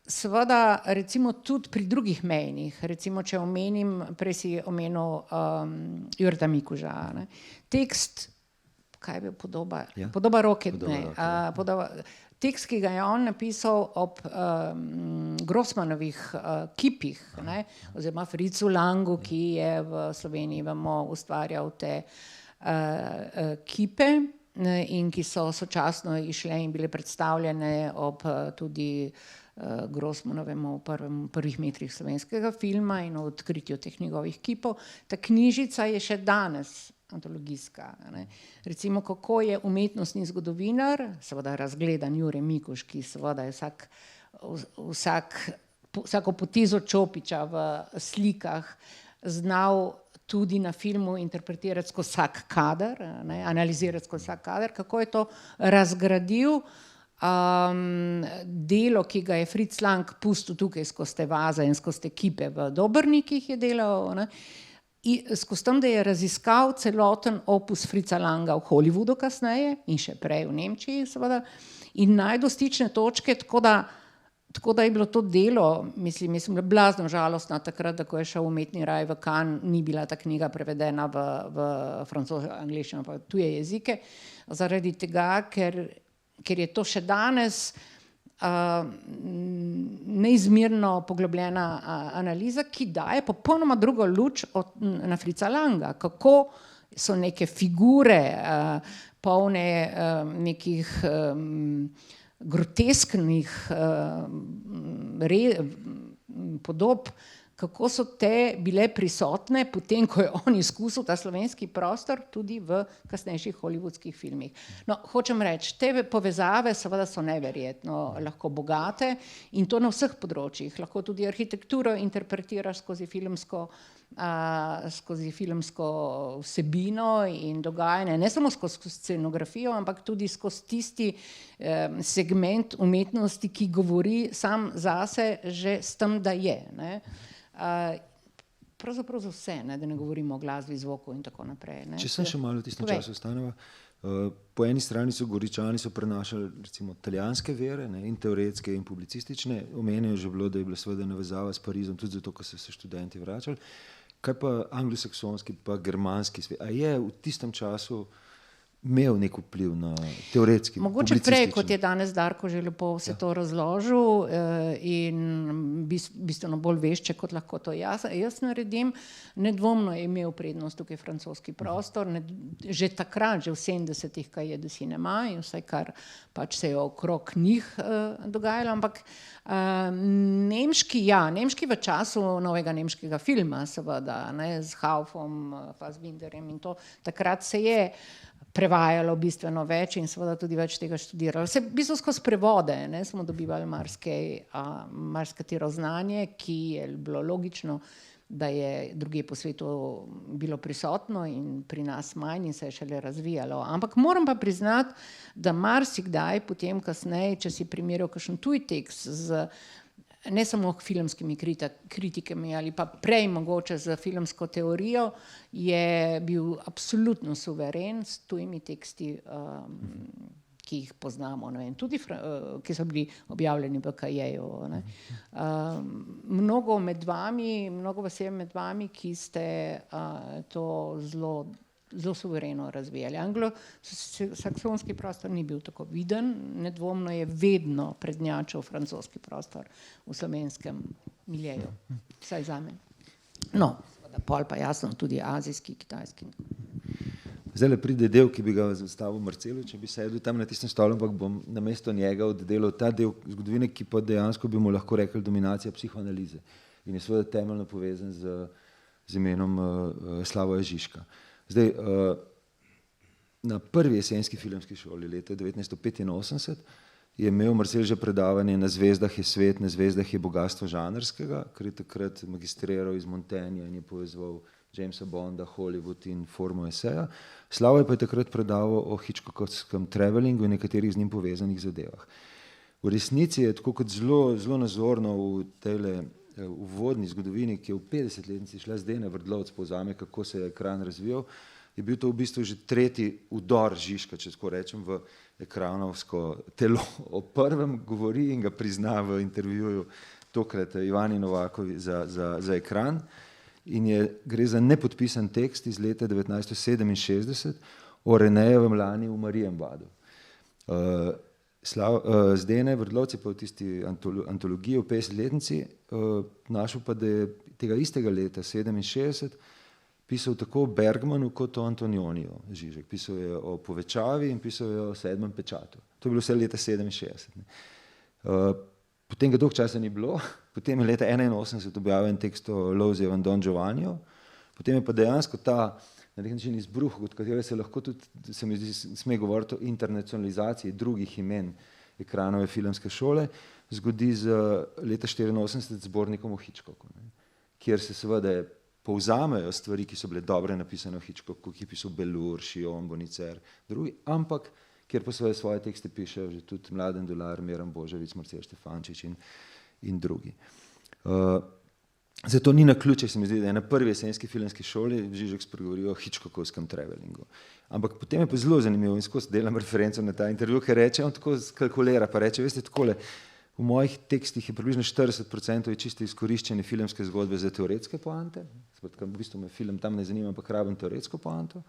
Seveda recimo tudi pri drugih mejnih, recimo če omenim, prej si omenil Jureta Mikuža, ne. Tekst, kaj je bil Podoba roke, tekst, ki ga je on napisal ob Grossmanovih kipih, ne, oziroma Fritzu Langu, ki je v Sloveniji, vemo, ustvarjal te kipe in ki so sočasno išle in bile predstavljene ob tudi Grossmanovemu prvih metrih slovenskega filma in o odkritju teh njegovih kipov. Ta knjižica je še danes antologijska, ne. Recimo, kako je umetnostni zgodovinar, seveda razgledan Jure Mikuž, ki seveda je vsako potezo Čopiča v slikah znal tudi na filmu interpretirati skozi vsak kader, ne, analizirati skozi vsak kader, kako je to razgradil delo, ki ga je Fritz Lang pustil tukaj skozi te vaze in skozi te kipe v Dobrnikih je delal, ne. Skozi tem, da je raziskal celoten opus Fritza Langa v Hollywoodu kasneje in še prej v Nemčiji seveda in najdel stične točke, tako da je bilo to delo, mislim, blazno žalostna takrat, da ko je šel Umetni raj v Cannes, ni bila ta knjiga prevedena v francoščino, angleščino pa tuje jezike, zaradi tega, ker je to še danes neizmerno poglobljena analiza, ki daje popolnoma drugo luč na Fritza Langa, kako so neke figure polne nekih grotesknih podob, kako so te bile prisotne, potem ko je on izkusil ta slovenski prostor, tudi v kasnejših hollywoodskih filmih. No, hočem reči, te povezave seveda so neverjetno lahko bogate in to na vseh področjih. Lahko tudi arhitekturo interpretiraš skozi filmsko vsebino in dogajanje, ne samo skozi scenografijo, ampak tudi skozi tisti segment umetnosti, ki govori sam zase že s tem, da je. Ne. Pravzaprav za vse, ne, da ne govorimo o glasbi, zvoku in tako naprej. Ne. Če sem še malo v tistem času ostaneva, po eni strani so Goričani prenašali recimo italijanske vere, ne, in teoretske in publicistične, omenjajo že bilo, da je bila seveda navezava s Parizom, tudi zato, ker so se študenti vračali. Kaj pa anglosaksonski pa germanski svet? A je v tistem času imel nek vpliv na teoretski, mogoče prej, kot je danes Darko že lepo vse to razložil in bistveno bolj vešče, kot lahko to jaz naredim. Nedvomno je imel prednost tukaj francoski prostor, že takrat, že v 70-ih, kaj je de cinema in vse, kar pač se je okrog njih dogajalo, ampak nemški v času novega nemškega filma, seveda, ne, z Haufom, Fassbinderjem in to, takrat se je prevajalo bistveno več in seveda tudi več tega študiralo. Se v bistvu skozi prevode, ne, smo dobivali marsikatero znanje, ki je bilo logično, da je drugje po svetu bilo prisotno in pri nas manj in se je šele razvijalo. Ampak moram pa priznati, da marsikdaj potem kasneje, če si primerjal kakšen tuj tekst z ne samo filmskimi kritikami ali pa prej mogoče z filmsko teorijo, je bil absolutno suveren s tujimi teksti, ki jih poznamo, ne vem, tudi ki so bili objavljeni v Kajeju. Mnogo vas je med vami, ki ste to zelo suvereno razvijali. Anglosaksonski prostor ni bil tako viden, nedvomno je vedno prednjačil francoski prostor v slovenskem miljeju, vsaj zame. No, pol pa jasno tudi azijski, kitajski. Zdaj pride del, ki bi ga zastavil Marcelu, če bi sedel tam na tistem stolu, ampak bom namesto njega oddelal ta del zgodovine, ki pa dejansko bi mu lahko rekli dominacija psihoanalize in je seveda temeljno povezan z imenom Slavoja Žižka. Zdaj, na prvi jesenski filmski šoli leta 1985 je imel Marcel že predavanje Na zvezdah je svet, na zvezdah je bogatstvo žanrskega, ker je takrat magistriral iz Montaigna in je povezoval Jamesa Bonda, Hollywood in formo eseja. Slavoj pa je takrat predaval o Hitchcockovskem travelingu in nekaterih z njim povezanih zadevah. V resnici je tako kot zelo nazorno v tejle uvodni zgodovini, ki je v 50-letnici šla Zdena Vrdlovc povzame, kako se je ekran razvijal, je bil to v bistvu že tretji udor Žižka, če tako rečem, v ekranovsko telo. O prvem govori in ga prizna v intervjuju tokrat Ivani Novakovi za ekran in gre za nepodpisan tekst iz leta 1967 o Renejevem lani v Marienbadu. Zdene Vrdlovci pa v tisti antologiji v 50-letnici našel pa, da je tega istega leta 67 pisal tako o Bergmanu kot o Antonioniju Žižek. Pisal je o Povečavi in pisal je o Sedmem pečatu. To je bilo vse leta 67. Potem ga dolgo časa ni bilo, potem je leta 81 objavil en tekst o Lowsjevem Don Giovannijo, potem je pa dejansko ta na nek način izbruh, od katerega se lahko tudi, se mi zdi, sme govoriti o internacionalizaciji drugih imen ekranove filmske šole, zgodi z leta 84 zbornikom o Hitchcocku, kjer se seveda povzamejo stvari, ki so bile dobre napisane o Hitchcocku, ki je pisal Belur, Šion, Bonicer, drugi, ampak kjer pa svoje tekste pišejo že tudi Mladen Dolar, Miran Boževic, Marcel Štefančič in drugi. Zato ni naključje, se mi zdi, da je na prvi jesenski filmski šoli Žižek spregovoril o Hitchcockovskem travelingu. Ampak potem je pa zelo zanimivo in skozi delam referenco na ta intervju, ker reče, on tako kalkulira, pa reče, veste, takole, v mojih tekstih je približno 40% je čisto izkoriščene filmske zgodbe za teoretske poante, v bistvu me film tam ne zanima, ampak rabim teoretsko poanto,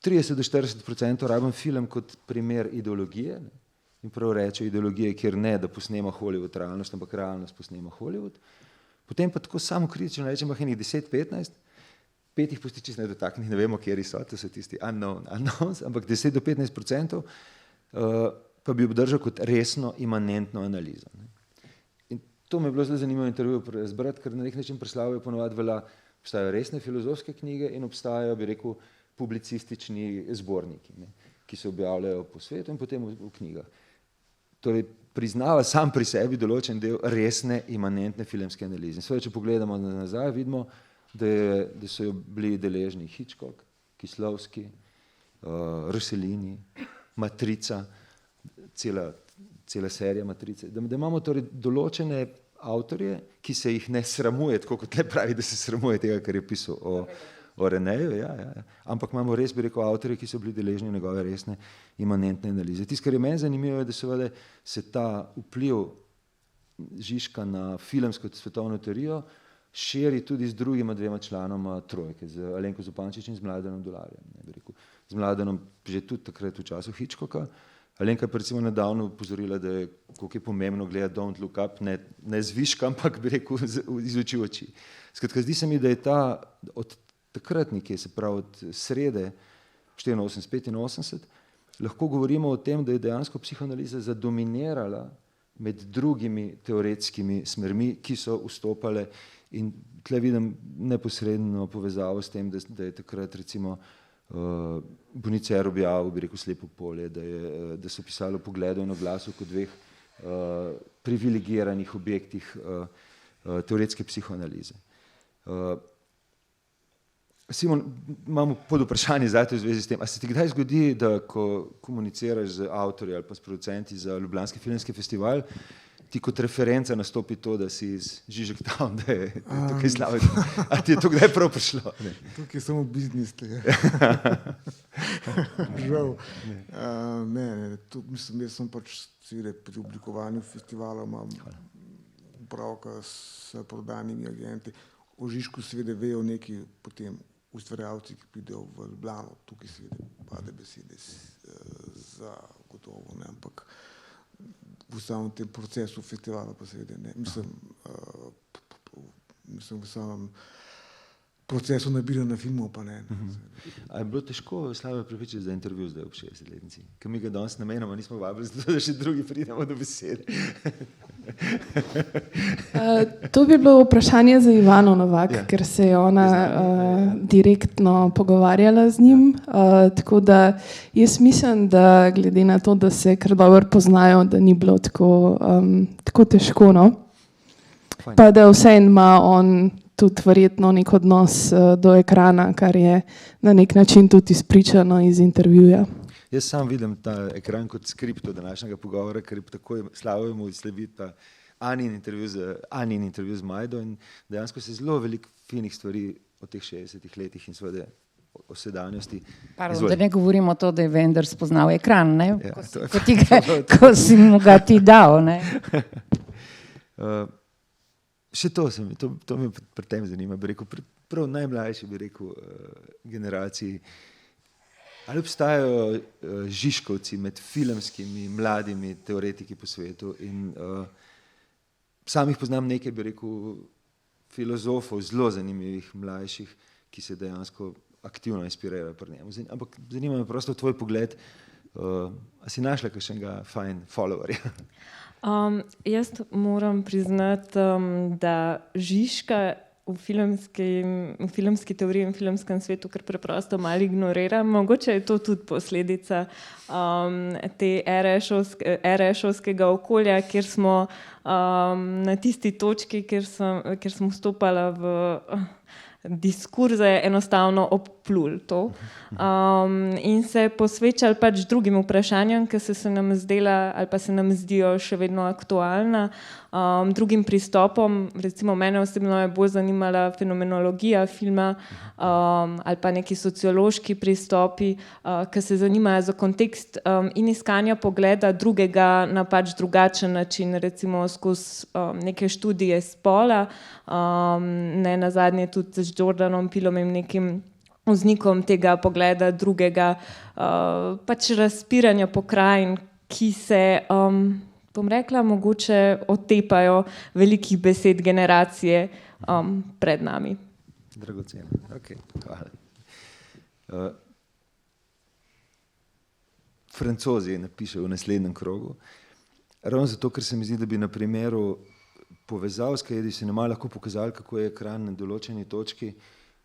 30-40% rabim film kot primer ideologije, in prav reče ideologije, kjer ne, da posnema Hollywood realnost, ampak realnost posnema Hollywood. Potem pa tako samo kritično rečem, enih 10-15, 5 jih pusti čisto nedotaknih, ne vemo, kjeri so, to so tisti unknowns, ampak 10-15%, pa bi obdržal kot resno imanentno analizo. In to mi je bilo zelo zanimivo intervju razbrati, ker na nek način Preslavu je ponovadi velja, obstajajo resne filozofske knjige in obstajajo, bi rekel, publicistični zborniki, ki se objavljajo po svetu in potem v knjigah. Torej, priznava sam pri sebi določen del resne imanentne filmske analize. In če pogledamo nazaj, vidimo, da so jo bili deležni Hitchcock, Kislovski, Rossellini, Matrica, cela serija Matrice. Da imamo torej določene avtorje, ki se jih ne sramuje, tako kot le pravi, da se sramuje tega, kar je pisal o Reneju, ampak imamo res, bi rekel, avtorje, ki so bili deležni njegove resne imanentne analize. Tisto, kar je meni zanimivo, je, da seveda se ta vpliv Žižka na filmsko svetovno teorijo širi tudi z drugima dvema članoma trojke, z Alenko Zupančič in z Mladenom Dolarjem. Z Mladenom že tudi takrat v času Hitchcocka. Alenka je recimo nedavno upozorila, da je, koliko je pomembno gledati Don't Look Up, ne zviška, ampak bi rekel iz oči v oči. Skratka, zdi se mi, da je ta od takrat nekje, se pravi od srede 84-85, lahko govorimo o tem, da je dejansko psihoanaliza zadominirala med drugimi teoretskimi smermi, ki so vstopale, in tle vidim neposredno povezavo s tem, da je takrat recimo Bonicer objavil, bi rekel, Slepo polje, da so pisali o pogledu in oglasu kot dveh privilegiranih objektih teoretske psihoanalize. Simon, imamo pod vprašanje zate v zvezi s tem. A se ti kdaj zgodi, da ko komuniciraš z avtorji ali pa s producenti za Ljubljanski filmski festival, ti kot referenca nastopi to, da si iz Žižek Town, da je tukaj slaviti. A ti je to kdaj prav prišlo? Tukaj je samo biznis tega. Žal. Ne, mislim, jaz sem pač pri oblikovanju festivalov imam upravka s prodajnimi agenti. O Žižku seveda vejo neki potem ustvarjalci, ki pridejo v Ljubljano, tukaj seveda pade besede za gotovo, ne, ampak v samem tem procesu festivala pa seveda ne. Mislim v samem procesu nabiranja filmov pa ne. A je bilo težko Slave prepričati za intervju zdaj ob 60-letnici? Ker mi ga danes namenoma nismo vabili, zato da še drugi pridemo do besede. To bi bilo vprašanje za Ivano Novak, ker se je ona direktno pogovarjala z njim. Tako da jaz mislim, da glede na to, da se kar dobro poznajo, da ni bilo tako težko, no? Pa da vseeno ima on tudi verjetno nek odnos do ekrana, kar je na nek način tudi izpričano iz intervjuja. Jaz sam vidim ta ekran kot skript od današnjega pogovora, ker je takoj Slavojemu slediti pa Anin intervju z Majdo in dejansko se zelo veliko finih stvari o teh 60 letih in seveda o sedanjosti. Pardon, da ne govorimo to, da je vendar spoznal ekran, ne? Ko si mu ga ti dal, ne? Še to me pri tem zanima, bi rekel, prav najmlajši, bi rekel, generaciji. Ali obstajajo Žižkovci med filmskimi mladimi teoretiki po svetu in sam jih poznam nekaj, bi rekel, filozofov, zelo zanimivih mlajših, ki se dejansko aktivno inspirirajo pri njemu. Ampak zanima me prosto tvoj pogled, a si našla kakšnega fajn followerja? Jaz moram priznati, da Žižka v filmski teoriji in filmskem svetu kar preprosto malo ignoriram. Mogoče je to tudi posledica te RŠ-ovskega okolja, kjer smo na tisti točki, kjer smo vstopala v diskurze, enostavno obplul to in se posvečali pač drugim vprašanjem, ki se nam zdela ali pa se nam zdijo še vedno aktualna, drugim pristopom. Recimo mene osebno je bolj zanimala fenomenologija filma ali pa neki sociološki pristopi, ki se zanimajo za kontekst in iskanja pogleda drugega na pač drugačen način, recimo skozi neke študije spola, ne nazadnje tudi z Jordanom Peelom, nekim vznikom tega pogleda drugega, pač razpiranja pokrajin, ki se, bom rekla, mogoče otepajo velikih besed generacije pred nami. Dragoceno, ok, hvala. Francozi napišejo v naslednjem krogu. Ravno zato, ker se mi zdi, da bi na primeru povezav s Kaedi Cinema lahko pokazali, kako je ekran na določeni točki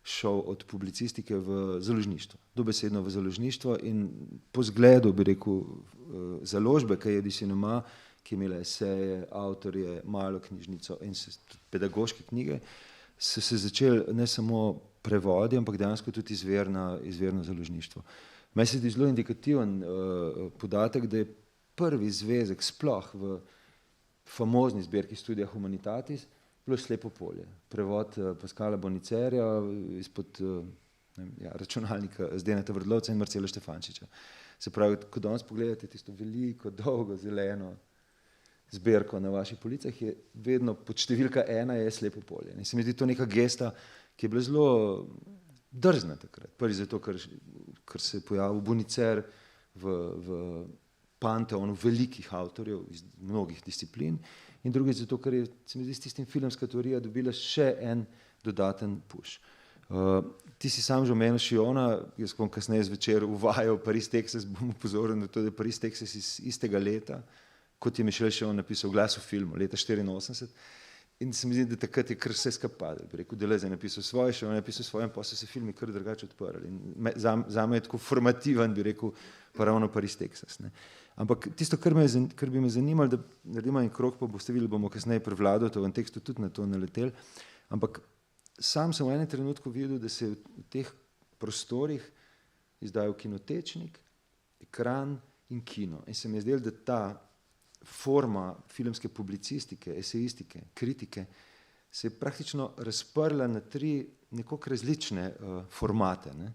šel od publicistike v založništvo, dobesedno v založništvo in po zgledu, bi rekel, založbe Kaedi Cinema, ki je imela eseje, avtorje, malo knjižnico in pedagoške knjige, so se začeli ne samo prevodi, ampak dejansko tudi izvirno založništvo. Meni se zdi zelo indikativen podatek, da je prvi zvezek sploh v famozni zbirki Studia Humanitatis bilo Slepo polje. Prevod Pascala Bonicerja izpod računalnika Zdeneta Vrdlovca in Marcela Štefančiča. Se pravi, ko danes pogledate tisto veliko, dolgo, zeleno zbirko na vaših policah, je vedno pod številka 1 je Slepo polje. In se mi zdi to neka gesta, ki je bila zelo drzna takrat. Prvi zato, ker se je pojavil Bonicer v panteonu velikih avtorjev iz mnogih disciplin in drugi zato, ker je, se mi zdi, s tistim filmska teorija dobila še en dodaten push. Ti si sam že omenil Šiona, jaz bom kasneje zvečer uvajal Paris, Texas, bom upozoril na to, da je Paris, Texas iz istega leta, kot je Michel Šion napisal Glas v filmu, leta 1984. In se mi zdi, da takrat je kar vse skapadel. Bi rekel, Deleuze je napisal svoje, Šion je napisal svoje, in pa so se filmi kar drugače odprli. In zame je tako formativen, bi rekel, pa ravno Paris, Texas. Ne. Ampak tisto, kar bi me zanimalo, da naredimo en krog, pa boste videli, bomo kasneje prevladali, to v tekstu tudi na to naletel, ampak sam sem v enem trenutku videl, da se je v teh prostorih izdajal kinotečnik, ekran in kino. In se mi je zdelo, da ta forma filmske publicistike, esejistike, kritike se je praktično razprla na 3 nekako različne formate. Ne.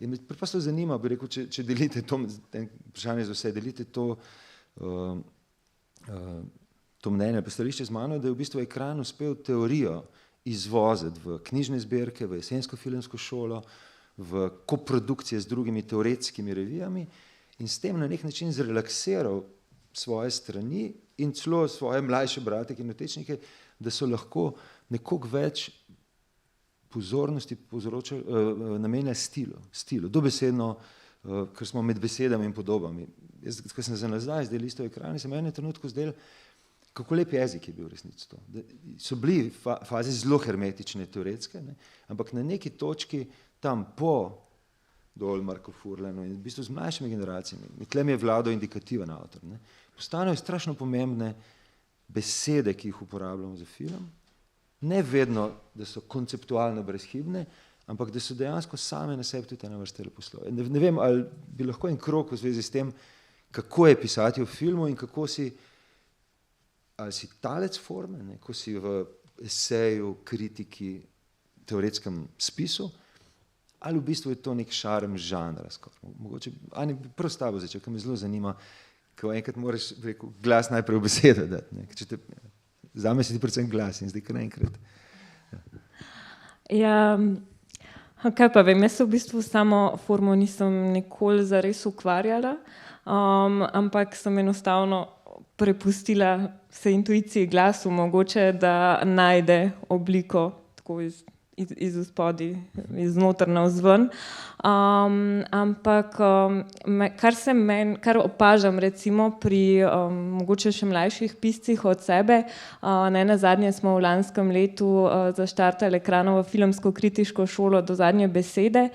In me preprosto zanima, bi rekel, če delite to, vprašanje za vse, delite to mnenje, pa stališče z mano, da je v bistvu ekran uspel teorijo izvoziti v knjižne zbirke, v jesensko filmsko šolo, v koprodukcije z drugimi teoretskimi revijami in s tem na nek način zrelaksiral svoje strani in celo svoje mlajše brate kinotečnike, da so lahko nekoliko več pozornosti namenjali stilu, dobesedno, ker smo med besedami in podobami. Jaz, ko sem za nazaj zdaj listal ekrani, sem v enem trenutku zdel, kako lep jezik je bil v resnici to. So bili faze zelo hermetične, teoretske, ne? Ampak na neki točki tam po dol Marko Furlanu in v bistvu z mlajšimi generacijami, tle mi je vladal indikativen avtor, ne? Postanejo strašno pomembne besede, ki jih uporabljamo za film, ne vedno, da so konceptualno brezhibne, ampak da so dejansko same na sebi tudi ena vrsta leposlove. Ne vem, ali bi lahko en krog v zvezi s tem, kako je pisati v filmu in kako si, ali si talec forme, ne, ko si v eseju, kritiki, teoretskem spisu, ali v bistvu je to nek šarm žanra skoraj. Mogoče, Ani, prav s tabo začel, ker me zelo zanima, ko enkrat moraš, rekel, glas najprej v besedo dati. Ne. Zame si ti predvsem glas in zdaj kar enkrat. Ja, kaj pa vem, jaz se v bistvu samo formo nisem nikoli zares ukvarjala, ampak sem enostavno prepustila se intuiciji glasu, mogoče, da najde obliko tako iz spodaj, iznoter navzven. Ampak kar opažam recimo pri mogoče še mlajših piscih od sebe, nenazadnje smo v lanskem letu zaštartali Ekranovo filmsko kritiško šolo Do zadnje besede,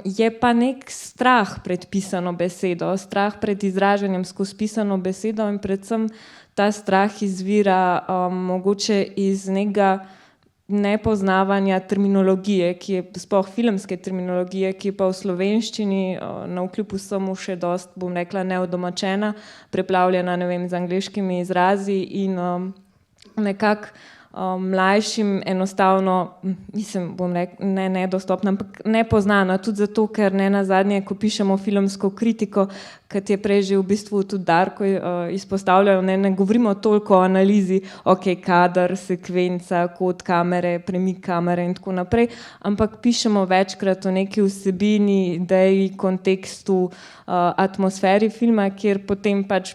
je pa nek strah pred pisano besedo, strah pred izražanjem skozi pisano besedo in predvsem ta strah izvira mogoče iz nekega nepoznavanja terminologije, ki je sploh filmske terminologije, ki je pa v slovenščini navkljub vsemu še dost, bom rekla, neodomačena, preplavljena, ne vem, z angleškimi izrazi in nekako mlajšim enostavno, mislim, bom rekla, ne nedostopna, ampak nepoznana, tudi zato, ker nenazadnje, ko pišemo filmsko kritiko, kot je prej že v bistvu tudi Darko izpostavljal, ne govorimo toliko o analizi, kader, sekvenca, kot kamere, premik kamere in tako naprej, ampak pišemo večkrat o neki vsebini, ideji, kontekstu, atmosferi filma, kjer potem pač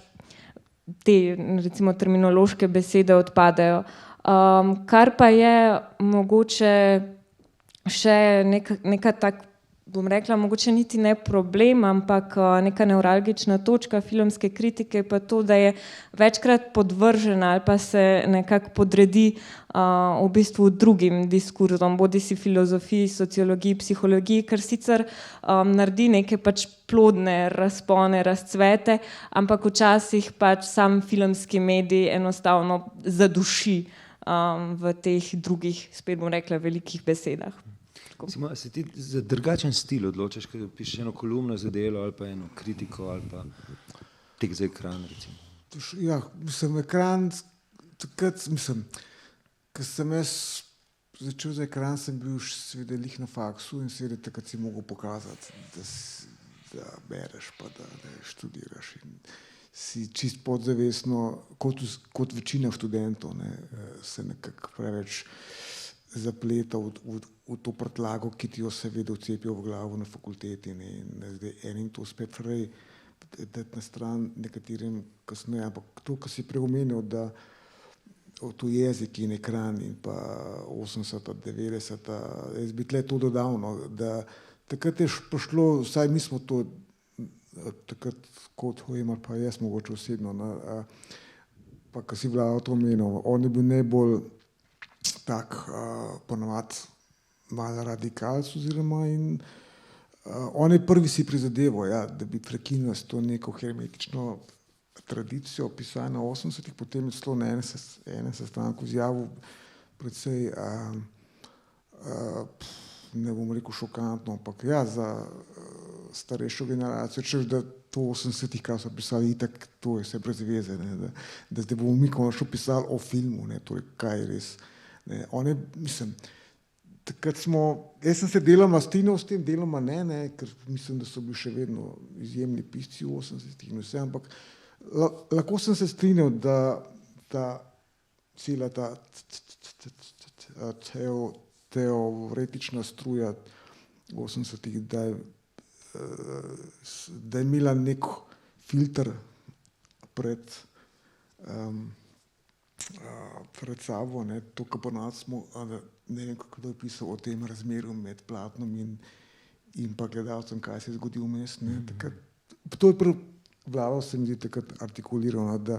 te, recimo, terminološke besede odpadejo. Kar pa je mogoče še neka tak, bom rekla, mogoče niti ne problem, ampak neka nevralgična točka filmske kritike je pa to, da je večkrat podvržena ali pa se nekako podredi v bistvu drugim diskurzom, bodi si filozofiji, sociologiji, psihologiji, ker sicer naredi neke pač plodne razpone, razcvete, ampak včasih pač sam filmski medij enostavno zaduši v teh drugih, spet bom rekla, velikih besedah. Se ti za drugačen stil odločaš, ko pišeš eno kolumno za Delo ali pa eno kritiko ali pa tek za ekran, recimo? Ja, mislim, ekran, takrat, mislim, ko sem jaz začel za ekran, sem bil seveda lih na faksu in seveda takrat si mogel pokazati, da bereš pa da študiraš in si čist podzavestno, kot večina študentov, ne, se nekako preveč zapleta v to prtljago, ki ti jo seveda vcepijo v glavo na fakulteti, ne, in zdaj enim to spet prej dati na stran, nekaterim kasneje, ampak to, kar si preomenil, da to jezik in ekran in pa 80, 90, jaz bi tle to dodal, no, da takrat je prišlo, vsaj mi smo to takrat kot Hojmer, pa jaz mogoče osebno, pa ko si Vlado to omenil, on je bil najbolj tak ponovadi malo radikalc oziroma in on je prvi si prizadeval, ja, da bi prekinil s to neko hermetično tradicijo pisanja v 80-ih, potem je celo na enem sestanku izjavil precej ne bom rekel šokantno, ampak ja, za starejšo generacijo, češ da to 80-ih, kar so pisali, itak to je vse brez veze, ne, da zdaj bomo mi končno pisali o filmu, ne, torej kaj res. Ne, on je, mislim, takrat smo, jaz sem se deloma strinjal s tem, deloma ne, ker mislim, da so bili še vedno izjemni pisci v 80-ih in vse, ampak lahko sem se strinjal, da cela ta teoretična struja v 80-ih, da je imela nek filter pred sabo, ne, to, kar ponavadi smo, ne vem, kako je pisal o tem razmerju med platnom in pa gledalcem, kaj se je zgodil vmes, ne, takrat, to je Vlado se mi zdi takrat artikulirano, da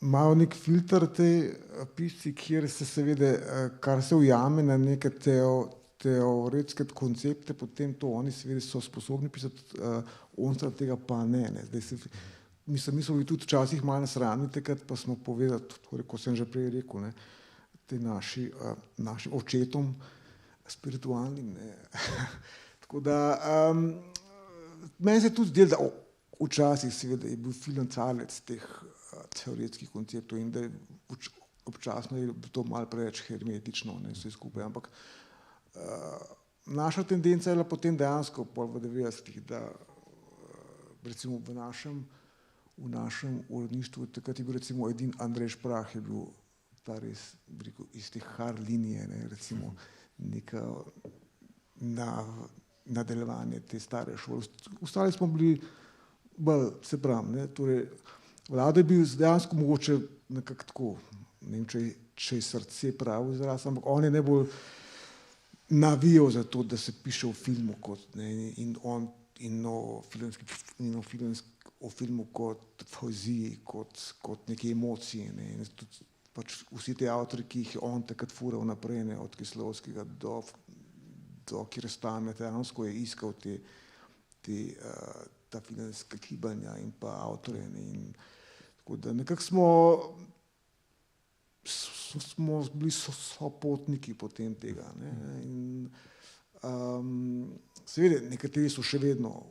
imajo nek filter te pisci, kjer se seveda, kar se ujame na neke teoretske koncepte, potem to oni seveda so sposobni pisati, onstran tega pa ne. Zdaj se, mislim, mi smo bili tudi včasih malo nasramni takrat, pa smo povedali, torej, kot sem že prej rekel, ne, te našim očetom spiritualnim, ne. Tako da, meni se tudi zdelo, da včasih seveda je bil film calec teh teoretskih konceptov in da je občasno je to malo preveč hermetično, ne, vse skupaj, ampak naša tendenca je bila potem dejansko pol v 90-ih, da recimo v našem uredništvu, takrat je bil recimo edin Andrej Šprah je bil ta res, rekel, iz te hard linije, ne, recimo neka nadaljevanje te stare šole. Ostali smo bili bolj, se pravim, ne, torej Vlado je bil dejansko mogoče nekako tako, ne vem, če je srce pravo izraz, ampak on je najbolj navijal za to, da se piše o filmu kot, ne, in o filmu kot poeziji, kot neke emocije, ne, in tudi pač vsi te avtori, ki jih je on takrat fural naprej, ne, od Kislovskega do Kirstame, dejansko je iskal ta filmska gibanja in pa avtorje, ne, in tako da nekako smo bili sopotniki potem tega, ne, in seveda nekateri so še vedno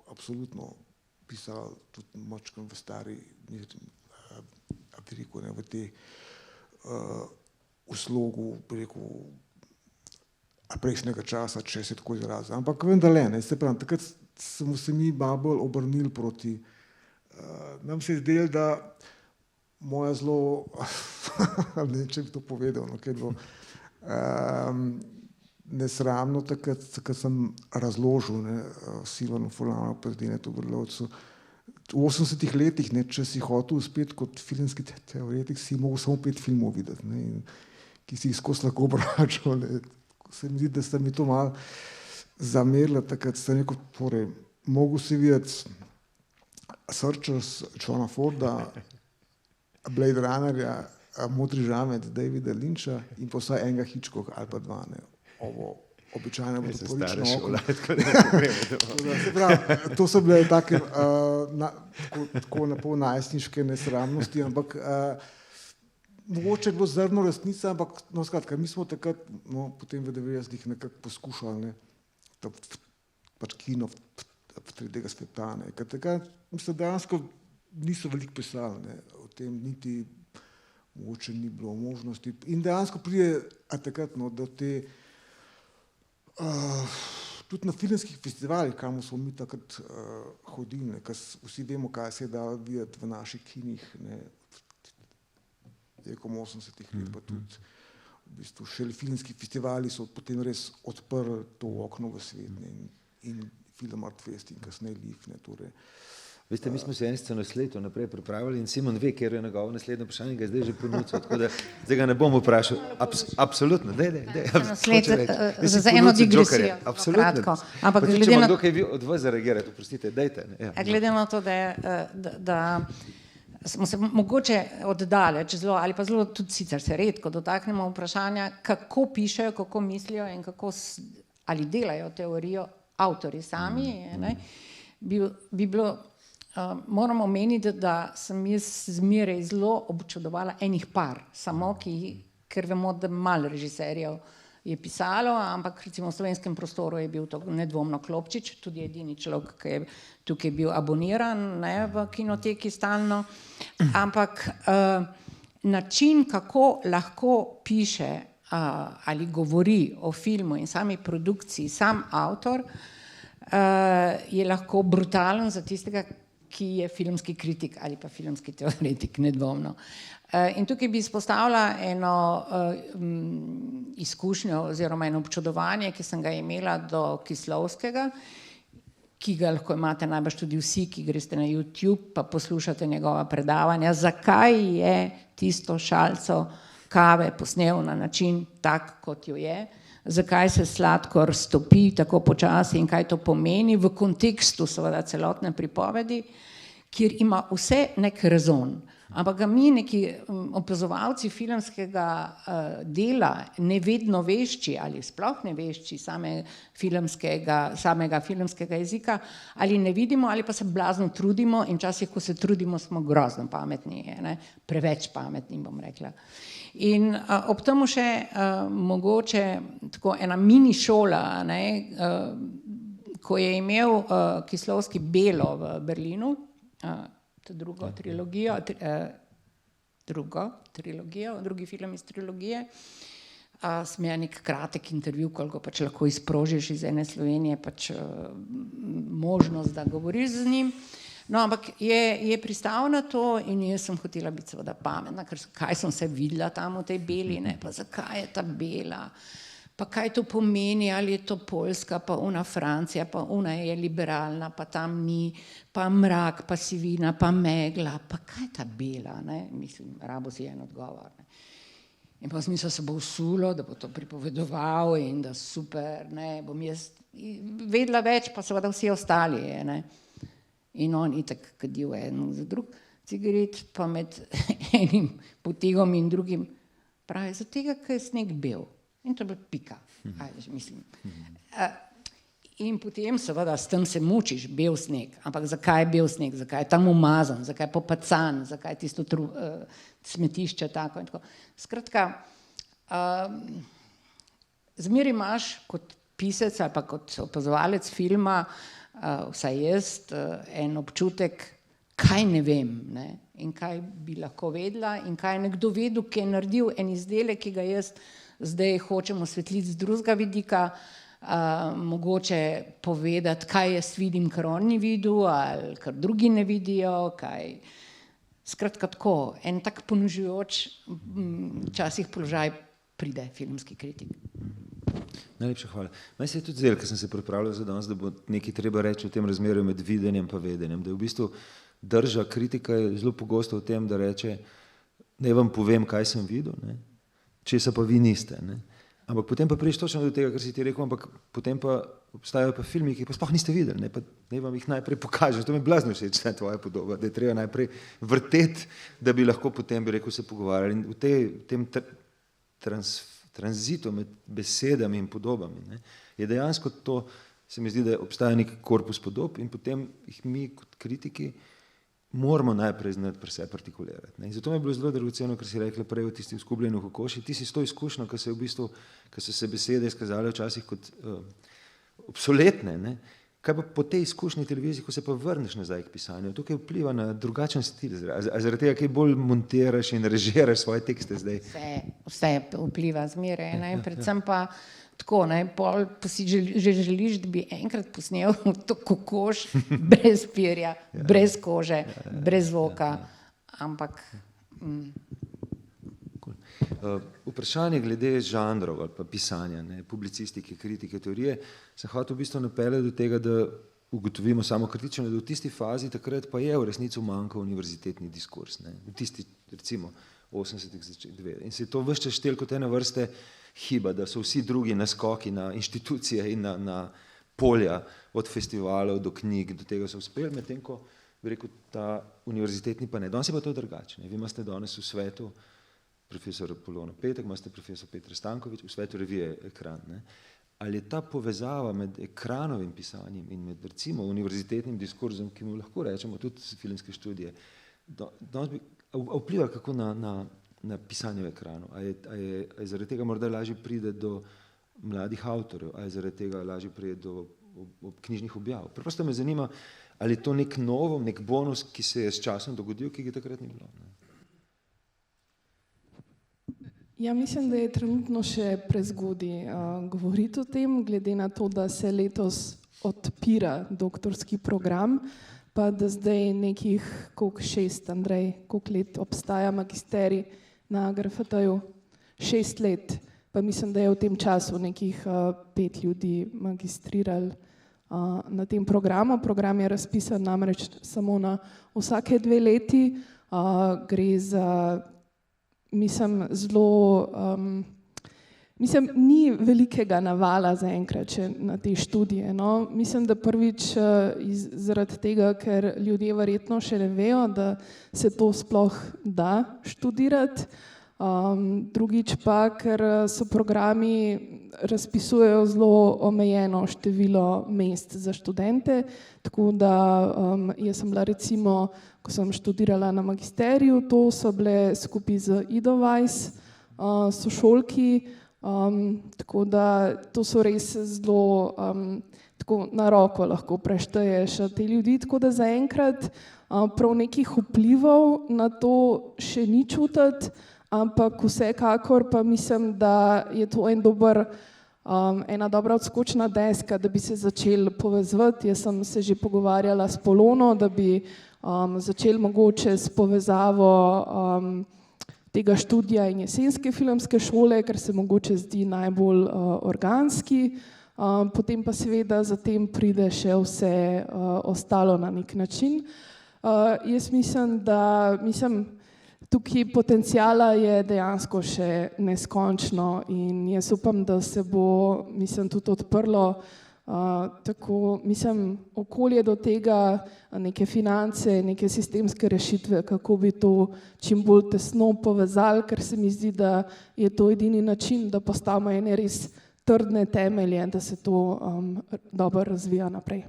absolutno pisali tudi močkam v stari, v te v slogu, rekel, prejšnjega časa, če se tako izrazim, ampak vendarle, ne, se pravim, takrat smo se mi malo bolj obrnili proti, nam se je zdelo, da moja zelo, ne vem, če bi to povedal, no, kaj je bilo nesramno takrat, ko sem razložil, ne, Silvanu Furlanu pa Zdenetu Brlovcu, v 80-ih letih, ne, če si hotel uspeti kot filmski teoretik, si mogel samo 5 filmov videti, ne, in ki si jih skozi lahko obračal, ne, se mi zdi, da ste mi to malo zamerili, takrat ste rekel, torej, mogo si videti Searchers Johna Forda, Blade Runnerja, Modri žamet Davida Lyncha in pa vsaj enega Hitchcocka ali pa dva, ne, ovo običajno bo to porično oko. To so bile take tako na pol najstniške nesramnosti, ampak mogoče je bilo zrno resnica, ampak no skratka, mi smo takrat, no potem v 90-ih nekako poskušali, ne, pač kino v 3D sveta, ne, ker takrat, mislim, dejansko niso veliko pisali, ne, o tem niti mogoče ni bilo možnosti in dejansko pride takrat, no, do te tudi na filmskih festivalih, kamor smo mi takrat hodili, ker vsi vemo, kaj se je dalo videti v naših kinih, ne, tekom 80-ih let, pa tudi v bistvu šele filmski festivali so potem res odprli to okno v svet, ne, in Film Art Fest in kasneje LIF, ne, torej. Veste, mi smo se en scenosled naprej pripravili in Simon ve, ker je njegovo naslednje vprašanje, ga je zdaj že ponudil, tako da zdaj ga ne bom vprašal. Absolutno, dej. Za eno digresijo, kratko. Ampak glede na to, kaj od vas zareagirati, oprostite, dejte. Glede na to, da smo se mogoče oddaleč zelo, ali pa zelo tudi sicer se redko dotaknemo vprašanja, kako pišejo, kako mislijo in kako ali delajo teorijo avtorji sami, ne, bi bilo moramo omeniti, da sem jaz zmeraj zelo občudovala enih par, samo ker vemo, da malo režiserjev je pisalo, ampak recimo v slovenskem prostoru je bil to nedvomno Klopčič, tudi edini človek, ki je tukaj bil aboniran, ne, v kinoteki stalno, ampak način, kako lahko piše ali govori o filmu in sami produkciji sam avtor, je lahko brutalen za tistega, ki je filmski kritik ali pa filmski teoretik, nedvomno. In tukaj bi izpostavila eno izkušnjo oziroma eno občudovanje, ki sem ga imela do Kislovskega, ki ga lahko imate najbrž tudi vsi, ki greste na YouTube pa poslušate njegova predavanja, zakaj je tisto šalico kave posnel na način tak, kot jo je, zakaj se sladkor stopi tako počasi in kaj to pomeni v kontekstu seveda celotne pripovedi, kjer ima vse nek rezon. Ampak ga mi neki opazovalci filmskega dela, ne vedno vešči ali sploh ne vešči samega filmskega jezika, ali ne vidimo ali pa se blazno trudimo in včasih, ko se trudimo, smo grozno pametni, ne? Preveč pametni, bom rekla. In ob temu še mogoče tako ena mini šola, ne, ko je imel Kislovski Belo v Berlinu, drugo trilogijo, drugi film iz trilogije, sem imela nek kratek intervju, koliko pač lahko izprožiš iz ene Slovenije, pač možnost, da govoriš z njim. No, ampak je pristal na to in jaz sem hotela biti seveda pametna, ker kaj sem se videla tam v tej Beli, ne, pa zakaj je ta Bela, pa kaj to pomeni, ali je to Poljska, pa ona Francija, pa ona je liberalna, pa tam ni, pa mrak, pa sivina, pa megla, pa kaj je ta Bela, ne, mislim, rabo si en odgovor, ne. In pa smisel se bo usulo, da bo to pripovedoval in da super, ne, bom jaz vedela več, pa seveda vsi ostali, ne. In on itak kadil eno za drug cigaret, pa med enim potegom in drugim pravi, zato tega, ker je sneg bel. In to je bila pika. Mislim. In potem seveda s tem se mučiš, bel sneg. Ampak zakaj je bel sneg? Zakaj je tam umazan? Zakaj je popacan? Zakaj je tisto smetišče tako in tako? Skratka, zmeraj imaš kot pisec ali pa kot opazovalec filma, vsaj jaz, en občutek, kaj ne vem, ne? In kaj bi lahko vedela in kaj je nekdo vedel, ki je naredil en izdelek, ki ga jaz zdaj hočem osvetliti z drugega vidika, mogoče povedati, kaj jaz vidim, kar on ni videl ali kar drugi ne vidijo, kaj. Skratka tako, en tak ponižujoč včasih položaj pride filmski kritik. Najlepša hvala. Meni se je tudi zdelo, ker sem se pripravljal za danes, da bo nekaj treba reči o tem razmerju med videnjem pa vedenjem, da je v bistvu drža kritika je zelo pogosto v tem, da reče, naj vam povem, kaj sem videl, ne? Česa pa vi niste. Ne? Ampak potem pa prideš točno do tega, kar si ti rekel, ampak potem pa obstajajo pa filmi, ki pa sploh niste videli, pa naj vam jih najprej pokažem. To mi je blazno všeč, tvoja podoba, da je treba najprej vrteti, da bi lahko potem, bi rekel, se pogovarjali. In v tem tranzitu med besedami in podobami je dejansko to, se mi zdi, da obstaja nek korpus podob in potem jih mi kot kritiki moramo najprej znati pri sebi artikulirati. In zato mi je bilo zelo dragoceno, ker si rekla prej o tisti izgubljeni kokoši, ti si s to izkušnjo, ko so se besede izkazale včasih kot obsoletne, kaj pa po tej izkušnji televiziji, ko se pa vrneš nazaj k pisanju, tukaj vpliva na drugačen stil, a zaradi tega, kaj bolj montiraš in režiraš svoje tekste zdaj? Vse vpliva zmeraj, in predvsem pa tako, pol pa si že želiš, da bi enkrat posnel to kokoš brez perja, brez kože, brez zvoka, ampak... Vprašanje glede žanrov ali pa pisanja, publicistike, kritike, teorije, sem hotel v bistvu napeljati do tega, da ugotovimo samo kritično, da v tisti fazi takrat pa je v resnici manjkal univerzitetni diskurs, v tisti recimo 80-ih začetih. In se je to vse čas štel kot ena vrste hiba, da so vsi drugi naskoki na inštitucije in na polja, od festivalov do knjig, do tega so uspeli, medtem ko bi rekel, ta univerzitetni pa ne. Danes je pa to drugače. Vi imate danes v svetu profesor Polona Petek, imate profesor Petra Stanković, v svetu revije Ekran. Ali je ta povezava med ekranovim pisanjem in med recimo univerzitetnim diskurzom, ki mu lahko rečemo tudi filmske študije, vpliva kako na pisanje v ekranu? A je zaradi tega morda lažje pride do mladih avtorjev, a je zaradi tega lažje pride do knjižnih objav? Preprosto me zanima, ali je to nek novum, nek bonus, ki se je s časom dogodil, ki ga takrat ni bilo. Ja, mislim, da je trenutno še prezgodaj govoriti o tem, glede na to, da se letos odpira doktorski program, pa da zdaj nekih, koliko 6, Andrej, koliko let obstaja magisterij na GRFT-ju? 6 let, pa mislim, da je v tem času nekih 5 ljudi magistrirali na tem programu. Program je razpisan namreč samo na vsake 2 leti, gre za mislim, ni velikega navala zaenkrat še na te študije. No. Mislim, da prvič zaradi tega, ker ljudje verjetno še ne vejo, da se to sploh da študirati. Drugič pa, ker so programi razpisujejo zelo omejeno število mest za študente, tako da jaz sem bila recimo, ko sem študirala na magisteriju, to so bile skupaj z Ido Weiss, sošolki, tako da to so res zelo tako na roko lahko prešteješ te ljudi, tako da zaenkrat prav nekih vplivov na to še ni čutiti, ampak vsekakor pa mislim, da je to ena dobra odskočna deska, da bi se začeli povezovati. Jaz sem se že pogovarjala s Polono, da bi začeli mogoče s povezavo tega študija in jesenske filmske šole, ker se mogoče zdi najbolj organski, potem pa seveda zatem pride še vse ostalo na nek način. Jaz mislim, da tukaj potencijala je dejansko še neskončno in jaz upam, da se bo tudi odprlo tako, okolje do tega, neke finance, neke sistemske rešitve, kako bi to čim bolj tesno povezali, ker se mi zdi, da je to edini način, da postavimo ene res trdne temelje, da se to dobro razvija naprej.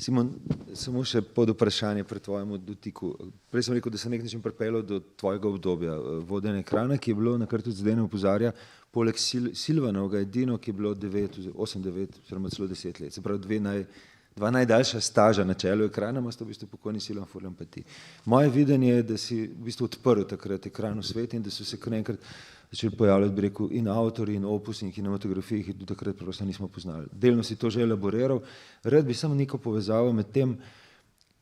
Simon, samo še pod vprašanje pri tvojemu dotiku. Prej sem rekel, da se nek način pripeljal do tvojega obdobja vodenja ekrana, ki je bilo, na kar tudi zdaj ne opozarja, poleg Silvanovega edino, ki je bilo 8, 9, oziroma celo 10 let. Se pravi, dva najdaljša staža na čelu ekrana, imate v bistvu pokojni Silvan Furlan pa ti. Moje videnje je, da si v bistvu odprl takrat ekran v svet in da so se kar enkrat začeli pojavljati, bi rekel, in avtori, in opusi, in kinematografiji, ki do takrat prosto nismo poznali. Delno si to že elaboriral. Rad bi samo neko povezavo med tem,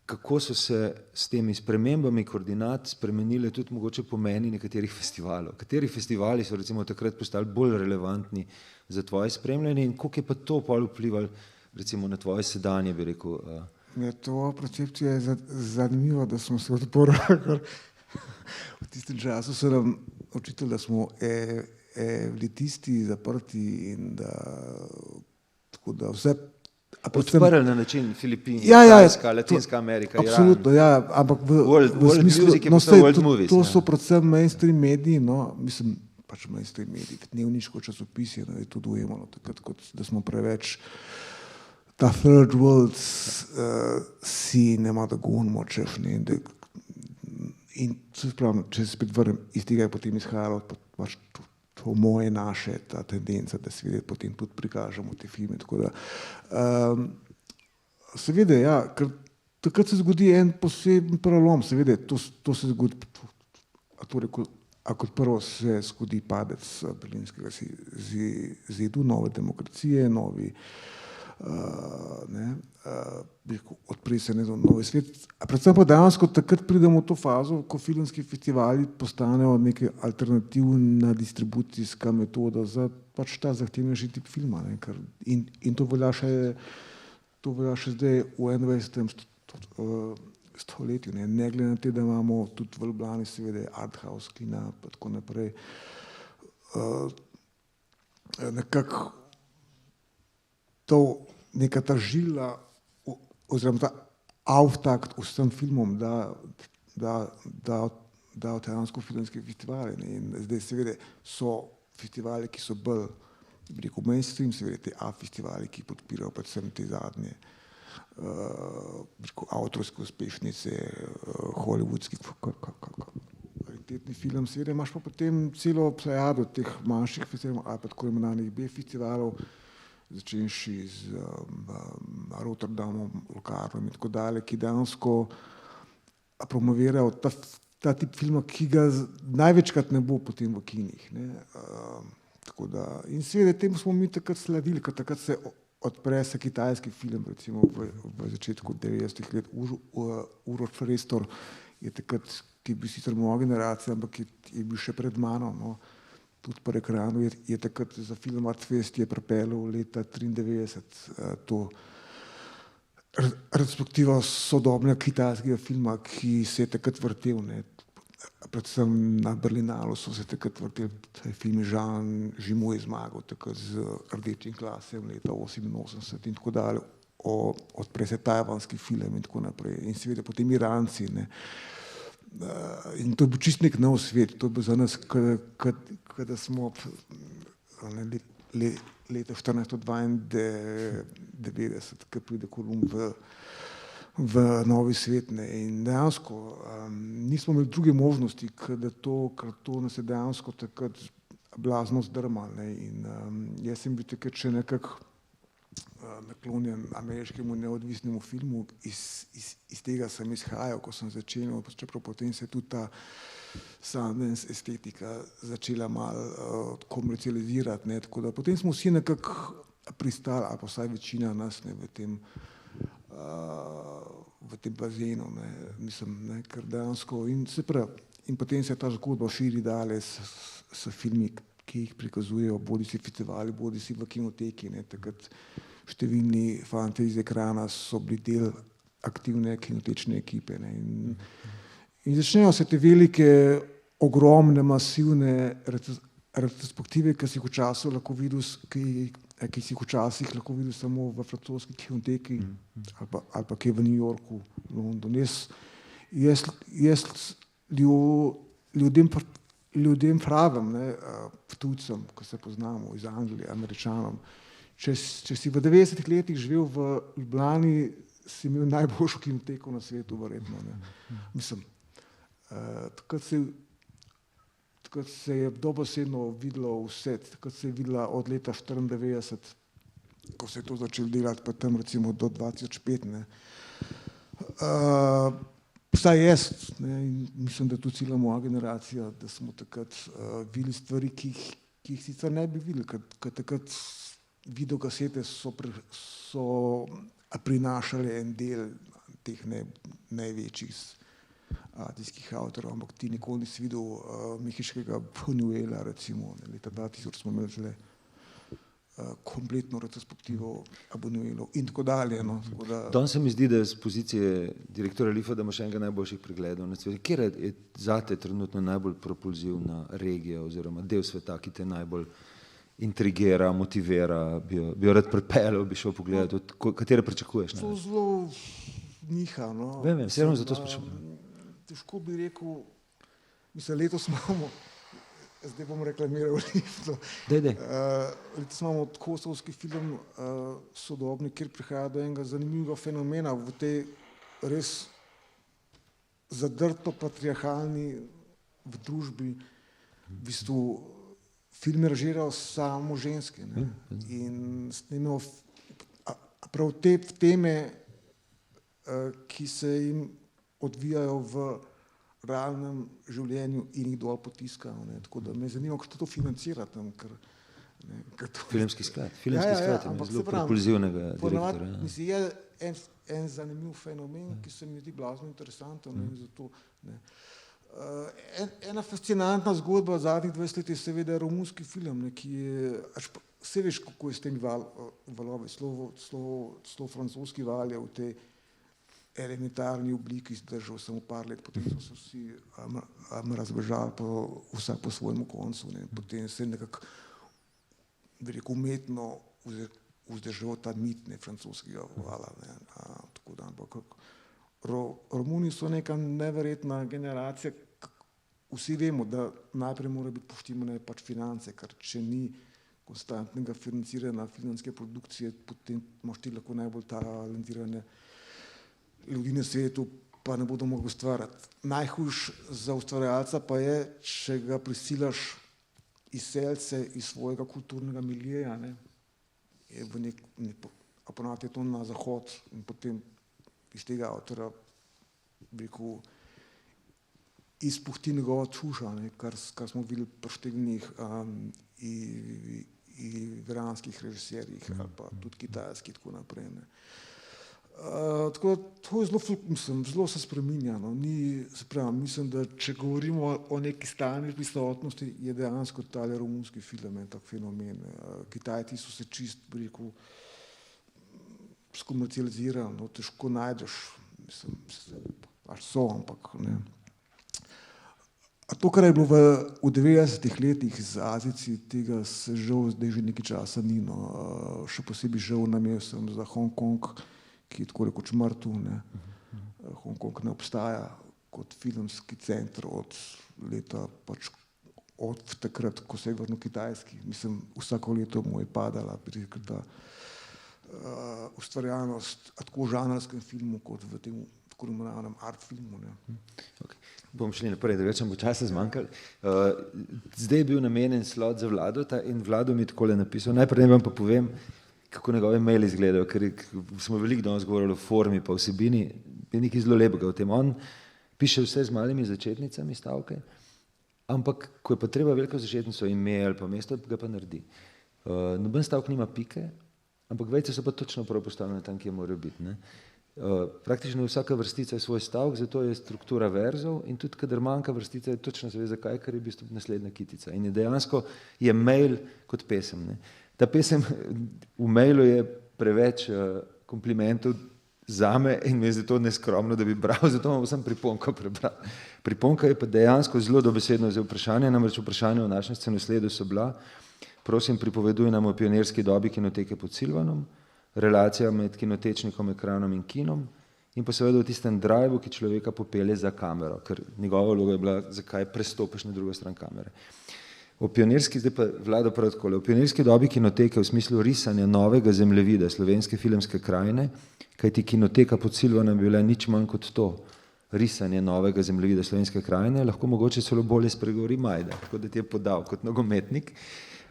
kako so se s temi spremembami koordinat spremenile tudi mogoče pomeni nekaterih festivalov. Kateri festivali so recimo takrat postali bolj relevantni za tvoje spremljanje in koliko je pa to pol vplivalo recimo na tvoje sedanje, bi rekel? To percepcija je zanimivo, da smo se odporili, ker v tistem času so nam očitali, da smo elitisti, zaprti in da, tako da vse. Odprli na način Filipini, Tajska, Latinska Amerika, absolutno, Iran. Ja, ampak v smislu, music je postal world movies. To so predvsem mainstream mediji, no, mislim, pač mainstream mediji, dnevniško časopisi, je to dojemalo takrat, kot da smo preveč ta third world cinema, da gonimo čef, ne, in se spravim, če se spet vrnem, iz tega je potem izhajalo pač to moje, naše, ta tendenca, da seveda potem tudi prikažemo te filme, tako da seveda, ja, ker takrat se zgodi en poseben prelom, seveda, to se zgodi, torej, kot prvo se zgodi padec berlinskega zidu, nove demokracije, novi odpre se novi svet. Predvsem pa dejansko takrat pridemo v to fazo, ko filmski festivali postanejo neka alternativna distribucijska metoda za pač ta zahtevnejši tip filma. Ne, in to velja še zdaj v 21. stoletju. Ne glede na te, da imamo tudi v Ljubljani seveda arthouse kina pa tako naprej. Nekako neka ta žila oziroma ta auftakt vsem filmom da dejansko filmske festivale. In zdaj seveda so festivali, ki so bolj mainstream, seveda te A-festivali, ki podpirajo predvsem te zadnje avtorske uspešnice, hollywoodski kvalitetni film. Seveda imaš pa potem celo plejado teh manjših festivalov ali pa tako imenovanih B-festivalov, začenši z Rotterdamom, Locarnom in tako dalje, ki dejansko promovirajo ta tip filma, ki ga največkrat ne bo potem v kinih. Tako da, in seveda temu smo mi takrat sledili, ker takrat se odpre se kitajski film, recimo v začetku 90-ih let, Uroš Restor je takrat, ki je bil sicer moja generacija, ampak je bil še pred mano, no. Tudi po ekranu je takrat za film Artfest je pripeljal leta 1993 to retrospektivo sodobnega kitajskega filma, ki se je takrat vrtel, ne. Predvsem na Berlinalu so se takrat vrteli film Jean Žimo je zmagal takrat z Rdečim klasem leta 1988 in tako dalje, odpre se tajvanski film in tako naprej in seveda potem Iranci, ne. In to je bil čist nek nov svet, to je bil za nas, kada smo leta 1492, ko pride Kolumb v novi svet, ne. In dejansko nismo imeli druge možnosti, ker to nas je dejansko takrat blazno zdrmalo, ne. In jaz sem bil takrat še nekako naklonjen ameriškemu neodvisnemu filmu, iz tega sem izhajal, ko sem začel, čeprav potem se je tudi ta Sundance estetika začela malo komercializirati, ne, tako da potem smo vsi nekako pristali, ali pa vsaj večina nas, ne, v tem bazenu, ne, mislim, ne, ker dejansko in potem se ta zgodba širi dalje s filmi, ki jih prikazujejo bodisi festivali, bodisi v kinoteki, ne, takrat številni fantje iz ekrana so bili del aktivne kinotečne ekipe, ne, in začnejo se te velike, ogromne, masivne retrospektive, ki si jih včasih lahko videl, ki si jih včasih lahko videl samo v francoski kinoteki ali pa kje v New Yorku, London. Jaz ljudem pravim, ne, tujcem, ko se poznamo iz Anglije, Američanom, če si v 90-ih letih živel v Ljubljani, si imel najboljšo kinoteko na svetu, verjetno, ne. Mislim, takrat se je dobesedno videlo vse, takrat se je videla od leta 1994, ko se je to začelo delati, pa tam recimo do 2005, ne. Vsaj jaz, ne, in mislim, da tudi cela moja generacija, da smo takrat videli stvari, ki jih sicer ne bi videli, ker takrat videokasete so prinašale en del teh največjih azijskih avtorjev, ampak ti nikoli nisi videl mehiškega Buñuela, recimo, leta 2000 smo imeli kompletno retrospektivo Buñuelov in tako dalje. No. Danes se mi zdi, da z pozicije direktora Lifa, da ima še enega najboljših pregledov na svetu. Kjer je zate trenutno najbolj propulzivna regija oziroma del sveta, ki te najbolj intrigira, motivira, bi jo rad pripeljal, bi šel pogledati, katere pričakuješ? To zelo niha. No. Vem, se ravno zato sprašujem. Težko bi rekel, mislim, letos imamo, zdaj bom reklamiral Lifto. Letos imamo kosovski film sodobni, kjer prihaja do enega zanimivega fenomena v tej res zadrto patriarhalni v družbi, v bistvu film je režiral samo ženske, ne? In snimal prav te teme, ki se jim odvijajo v realnem življenju in jih dol potiskajo. Tako da me zanima, kako to financira tam. Filmski sklad ima zelo propulzivnega direktorja. Mislim, je en zanimiv fenomen, ki se mi zdi blazno interesanten. Zato, ne. Ena fascinantna zgodba zadnjih 20 let je seveda romunski film, ne, ki je, vse veš, kako je s temi valovi, slovo francoski val je v tej elementarni obliki zdržal samo par let, potem so se vsi razbežali vsak po svojemu koncu, ne. Potem se je nekako, bi rekel, umetno vzdržal ta mit, ne, francoskega vala, ne, tako da, ampak Romuni so neka neverjetna generacija. Vsi vemo, da najprej mora biti poštimane pač finance, ker če ni konstantnega financiranja filmske produkcije, potem imaš ti lahko najbolj talentirane ljudi na svetu, pa ne bodo mogli ustvarjati. Najhujš za ustvarjalca pa je, če ga prisilaš izselce iz svojega kulturnega miljeja, ne, je a ponavadi je to na zahod in potem iz tega avtora, bi rekel, izpuhti njegova čuša, ne, kar smo videli pri številnih iranskih režiserjih ali pa tudi kitajskih, tako naprej. Ne. Tako da to je zelo se spreminja. No. Mislim, da če govorimo o neki stalni prisotnosti, je dejansko tale romunski film en tak fenomen. Kitajci so se čist, bi rekel, skomercializirali, no, težko najdeš, mislim, so, ampak ne. A to, kar je bilo v 90-ih letih z Azijci, tega se žal zdaj že nekaj časa ni, no. Še posebej žal nam je sem za Hong Kong, ki je tako rekoč mrtev, ne. Hong Kong ne obstaja kot filmski center od leta pač od takrat, ko se je vrnil Kitajski. Mislim, vsako leto mu je padala ta ustvarjalnost tako v žanrskem filmu kot v tem tako imenovanem art filmu. Ne. Okay. Bom šli naprej, da več nam bo časa zmanjkalo. Zdaj je bil namenjen slot za Vladota in Vlado mi takole napisal. Najprej vam pa povem, kako njegove maili izgledajo, ker smo veliko danes govorili o formi pa vsebini, je nekaj zelo lepega v tem. On piše vse z malimi začetnicami stavke, ampak ko je pa treba veliko začetnico ime ali pa mesto, ga pa naredi. Noben stavk nima pike, ampak vejce so pa točno prav postavljene tam, kje morajo biti. Ne? Praktično vsaka vrstica je svoj stavek, zato je struktura verzov in tudi, kadar manjka vrstica, je točno se ve zakaj, ker je v bistvu naslednja kitica. In je dejansko je mail kot pesem. Ne? Ta pesem v mailu je preveč komplimentov zame in mi je zato neskromno, da bi bral, zato imam vsem priponko prebral. Priponka je pa dejansko zelo dobesedno za vprašanje, namreč vprašanje o našem scenosledu so bila: prosim, pripoveduj nam o pionirski dobi kinoteke pod Silvanom, relacija med kinotečnikom, ekranom in kinom in pa seveda v tistem driveu, ki človeka popelje za kamero, ker njegova vloga je bila, zakaj prestopiš na drugo stran kamere. O pionirski, zdaj pa Vlado prav takole, o pionirski dobi kinoteke v smislu risanja novega zemljevida slovenske filmske krajine, kajti kinoteka pod Silvanom je bila nič manj kot to, risanje novega zemljevida slovenske krajine, lahko mogoče celo bolje spregovori Majda, tako da ti je podal kot nogometnik.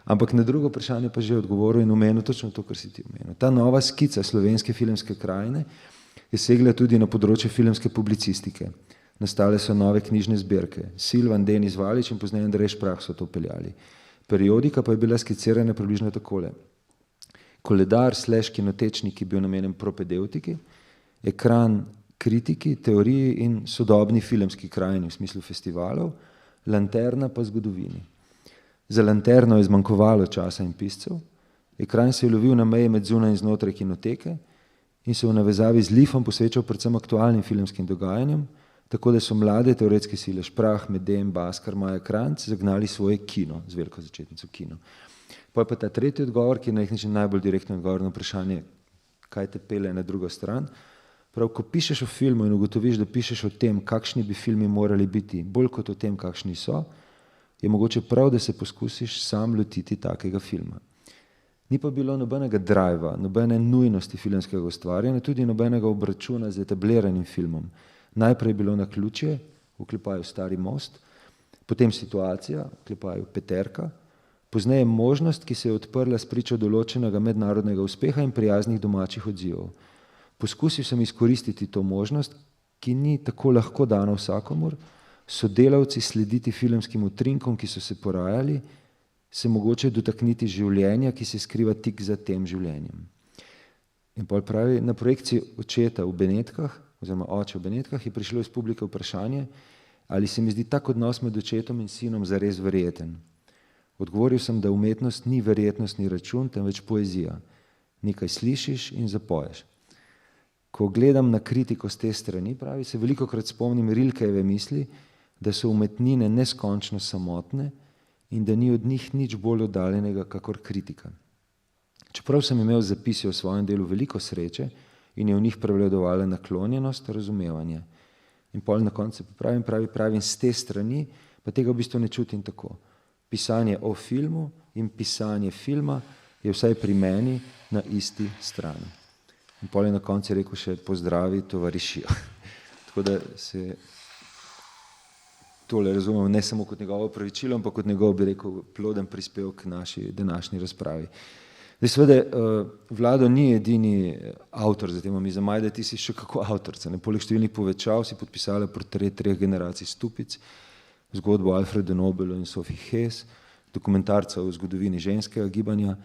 Ampak na drugo vprašanje pa že odgovoril in omenil točno to, kar si ti omenil. Ta nova skica slovenske filmske krajine je segla tudi na področje filmske publicistike. Nastale so nove knjižne zbirke. Silvan, Denis Valič in pozneje Andrej Šprah so to peljali. Periodika pa je bila skicirana približno takole. Koledar / kinotečnik, ki je bil namenjen propedeutiki, ekran kritiki, teoriji in sodobni filmski krajini v smislu festivalov, lanterna pa zgodovini. Za lanterno je zmanjkovalo časa in piscev, Ekran se je lovil na meji med zunaj in znotraj kinoteke in se v navezavi z Lifom posvečal predvsem aktualnim filmskim dogajanjem, tako da so mlade teoretske sile Šprah, Medem, Baskar, Maja Kranjc zagnali svoje kino, z veliko začetnico kino. Pa je pa ta tretji odgovor, ki je na nek način najbolj direktno odgovor na vprašanje, kaj te pelje na drugo stran. Prav, ko pišeš o filmu in ugotoviš, da pišeš o tem, kakšni bi filmi morali biti, bolj kot o tem, kakšni so, je mogoče prav, da se poskusiš sam lotiti takega filma. Ni pa bilo nobenega driva, nobene nujnosti filmskega ustvarjanja, tudi nobenega obračuna z etabliranim filmom. Najprej je bilo naključje, v oklepaju Stari most, potem situacija, v oklepaju Peterka, pozneje možnost, ki se je odprla s pričo določenega mednarodnega uspeha in prijaznih domačih odzivov. Poskusil sem izkoristiti to možnost, ki ni tako lahko dana vsakomur, sodelavci slediti filmskim utrinkom, ki so se porajali, se mogoče dotakniti življenja, ki se skriva tik za tem življenjem. In pol pravi, na projekciji očeta v Benetkah, oziroma oče v Benetkah, je prišlo iz publike vprašanje, ali se mi zdi tak odnos med očetom in sinom zares verjeten. Odgovoril sem, da umetnost ni verjetnostni račun, temveč poezija. Nekaj slišiš in zapoješ. Ko gledam na kritiko z te strani, pravi, se velikokrat spomnim Rilkejeve misli, da so umetnine neskončno samotne in da ni od njih nič bolj oddaljenega kakor kritika. Čeprav sem imel zapisi o svojem delu veliko sreče in je v njih prevladovala naklonjenost, razumevanje. In pol na koncu pravim, s te strani, pa tega v bistvu ne čutim tako. Pisanje o filmu in pisanje filma je vsaj pri meni na isti strani. In pol je na koncu rekel še pozdravi tovarišijo. Tako da se tole razumem ne samo kot njegovo opravičilo, ampak kot njegov, bi rekel, ploden prispevek k naši današnji razpravi. Zdaj, seveda, Vlado ni edini avtor za tema miza, Majda, ti si še kako avtorca. Poleg številnih povečav si podpisala portret 3 generacij Stupic, zgodbo Alfredu Nobelu in Sophie Hess, dokumentarca o zgodovini ženskega gibanja.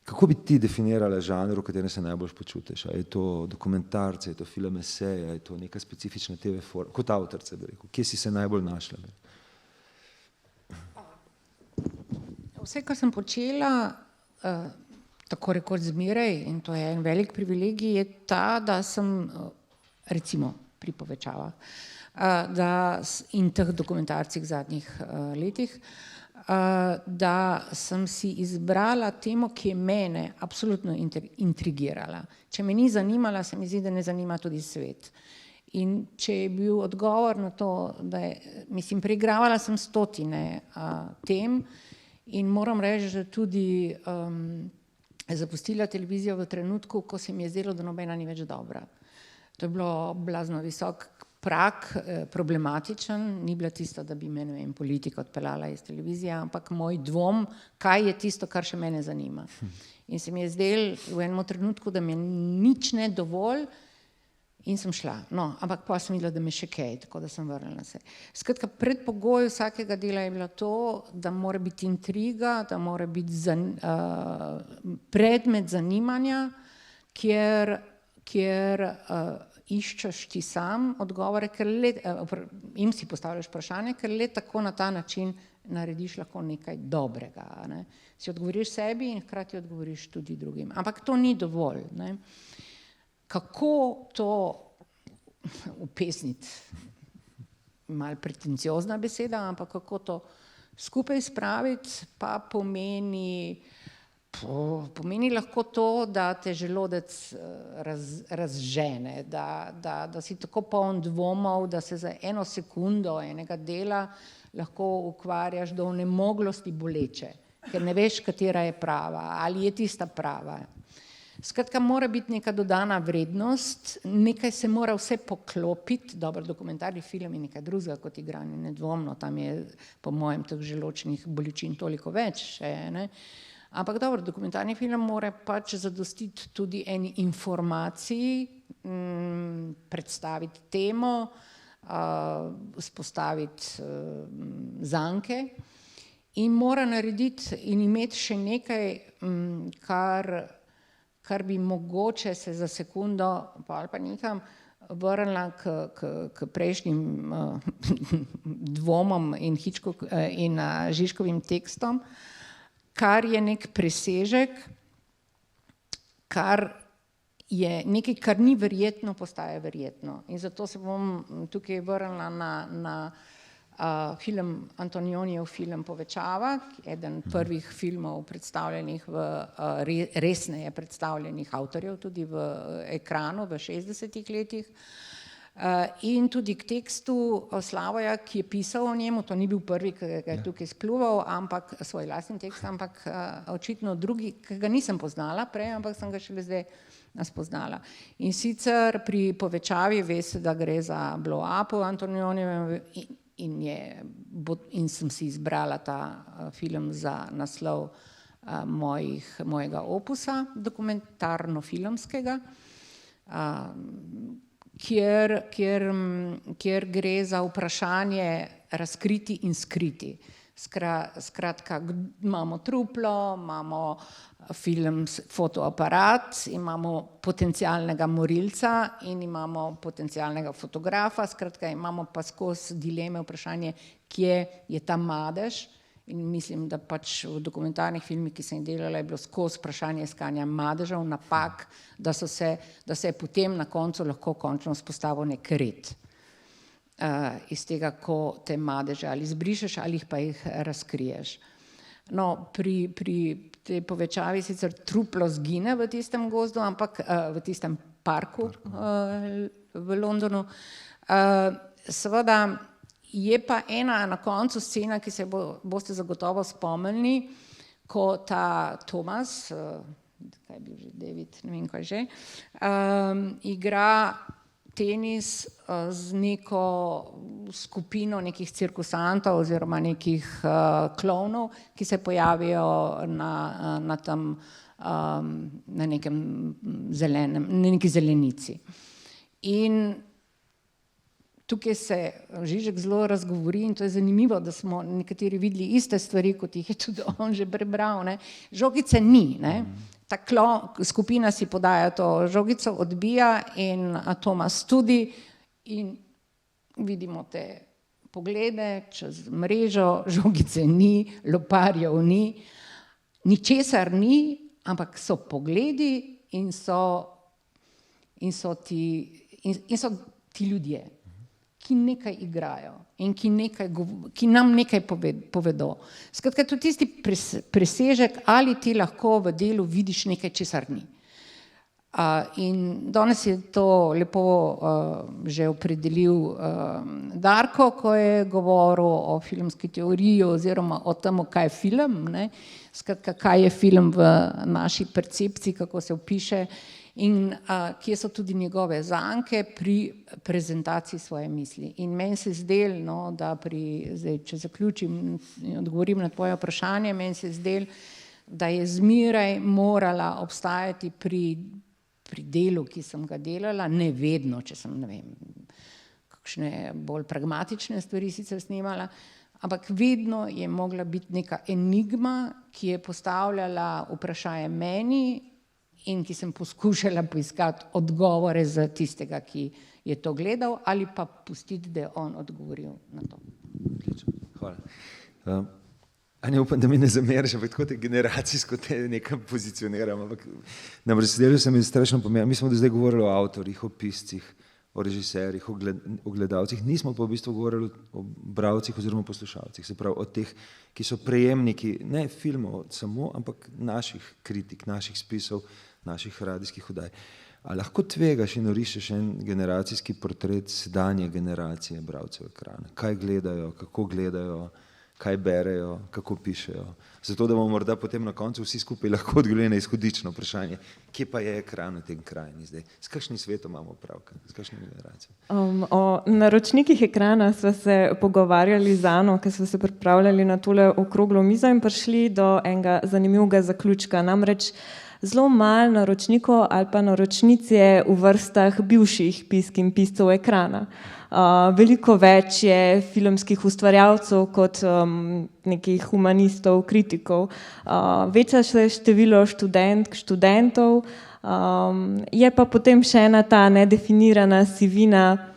Kako bi ti definirala žanr, v katerem se najbolj počutiš? A je to dokumentarce, je to film eseja, je to neka specifična TV forma? Kot avtorca, bi rekel, kje si se najbolj našla? Vse, kar sem počela, tako rekoč zmeraj, in to je en velik privilegij, je ta, da sem, recimo pri povečavah, in teh dokumentarcih v zadnjih letih, da sem si izbrala temo, ki je mene absolutno intrigirala. Če me ni zanimala, se mi zdi, da ne zanima tudi svet. In če je bil odgovor na to, da je, mislim, preigravala sem stotine tem in moram reči, da tudi zapustila televizijo v trenutku, ko se mi je zdelo, da nobena ni več dobra. To je bilo blazno visok prag, problematičen, ni bila tisto, da bi me, ne vem, politika odpeljala iz televizije, ampak moj dvom, kaj je tisto, kar še mene zanima. In se mi je zdelo v enem trenutku, da mi nič ne dovolj in sem šla. No, ampak pa sem videla, da me še kaj, tako da sem vrnila se. Skratka, predpogoj vsakega dela je bilo to, da mora biti intriga, da mora biti predmet zanimanja, kjer iščeš ti sam odgovore, jim si postavljaš vprašanje, ker le tako na ta način narediš lahko nekaj dobrega. Ne? Si odgovoriš sebi in hkrati odgovoriš tudi drugim. Ampak to ni dovolj. Ne? Kako to upesniti, malo pretenciozna beseda, ampak kako to skupaj spraviti, pa pomeni lahko to, da te želodec razžene, da si tako poln dvomov, da se za eno sekundo enega dela lahko ukvarjaš do onemoglosti boleče, ker ne veš, katera je prava, ali je tista prava. Skratka, mora biti neka dodana vrednost, nekaj se mora vse poklopiti, dobro, dokumentarni film je nekaj drugega kot igranje, nedvomno, tam je po mojem teh želočnih bolečin toliko več še, ne. Ampak dobro, dokumentarni film mora pač zadostiti tudi eni informaciji, predstaviti temo, spostaviti zanke in mora narediti in imeti še nekaj, kar bi mogoče se za sekundo, pa ali pa nekam, vrnila k prejšnjim dvomom in Žižkovim tekstom, kar je nek presežek kar je nekaj, kar ni verjetno, postaje verjetno. In zato se bom tukaj vrnila na film Antonionijev film Povečava, eden prvih filmov predstavljenih resneje predstavljenih avtorjev tudi v ekranu v 60-ih letih. In tudi k tekstu Slavoja, ki je pisal o njemu, to ni bil prvi, ki ga je tukaj spljuval, ampak svoj lastni tekst, ampak očitno drugi, ki ga nisem poznala prej, ampak sem ga šele zdaj spoznala. In sicer pri Povečavi veste, da gre za blow-up Antonionijevem in sem si izbrala ta film za naslov mojega opusa, dokumentarno-filmskega, kjer gre za vprašanje razkriti in skriti. Skratka, imamo truplo, imamo fotoaparat, imamo potencialnega morilca in imamo potencialnega fotografa, skratka imamo pa skozi dileme vprašanje, kje je ta madež. In mislim, da pač v dokumentarnih filmih, ki sem jih delala, je bilo skozi vprašanje iskanja madežev, napak, da se je potem na koncu lahko končno vzpostavil nek red. Iz tega, ko te madeže ali zbrišeš ali pa jih razkriješ. No, pri tej Povečavi sicer truplo zgine v tistem gozdu, ampak v tistem parku v Londonu. Seveda je pa ena na koncu scena, ki se boste zagotovo spomnili, ko ta Thomas, kaj je bil že David, ne vem kaj že, igra tenis z neko skupino nekih cirkusantov oziroma nekih klovnov, ki se pojavijo na tam na nekem zelenem, na neki zelenici. In tukaj se Žižek zelo razgovori in to je zanimivo, da smo nekateri videli iste stvari, kot jih je tudi on že prebral, ne. Žogice ni, ne. Ta skupina si podaja to žogico, odbija in Tomas tudi in vidimo te poglede čez mrežo, žogice ni, loparjev ni, ničesar ni, ampak so pogledi in so ti ljudje, ki nekaj igrajo in ki nam nekaj povedo. Skratka, to je tisti presežek, ali ti lahko v delu vidiš nekaj, česar ni. In danes je to lepo že opredelil Darko, ko je govoril o filmski teoriji oziroma o tem, kaj je film, ne? Skratka, kaj je film v naši percepciji, kako se opiše in kje so tudi njegove zanke pri prezentaciji svoje misli. In meni se zdelo, no, da zdaj, če zaključim in odgovorim na tvoje vprašanje, meni se zdelo, da je zmeraj morala obstajati pri delu, ki sem ga delala, ne vedno, če sem, ne vem, kakšne bolj pragmatične stvari sicer snimala, ampak vedno je mogla biti neka enigma, ki je postavljala vprašanje meni in ki sem poskušala poiskati odgovore za tistega, ki je to gledal, ali pa pustiti, da je on odgovoril na to. Hvala. Anja, upam, da mi ne zameriš, ampak tako te generacijsko te nekam pozicioniram, ampak namreč zdelo se mi strašno pomembno. Mi smo do zdaj govorili o avtorjih, o piscih, o režiserjih, o gledalcih, nismo pa v bistvu govorili o bralcih oziroma poslušalcih, se pravi o teh, ki so prejemniki, ne filmov samo, ampak naših kritik, naših spisov, naših radijskih oddaj. A lahko tvegaš in orišeš en generacijski portret sedanje generacije bralcev ekrana? Kaj gledajo, kako gledajo, kaj berejo, kako pišejo? Zato, da bomo morda potem na koncu vsi skupaj lahko odgovorili na izhodično vprašanje, kje pa je ekran v tem krajini zdaj? S kakšnim svetom imamo opravka? S kakšnim generacijami? O naročnikih ekrana sva se pogovarjali z Ano, ker sva se pripravljali na tole okroglo mizo in prišli do enega zanimivega zaključka. Namreč zelo malo naročnikov ali pa naročnic je v vrstah bivših pisk in piscev ekrana. Veliko več je filmskih ustvarjalcev kot nekih humanistov, kritikov. Veča se število študentov, je pa potem še ena ta nedefinirana sivina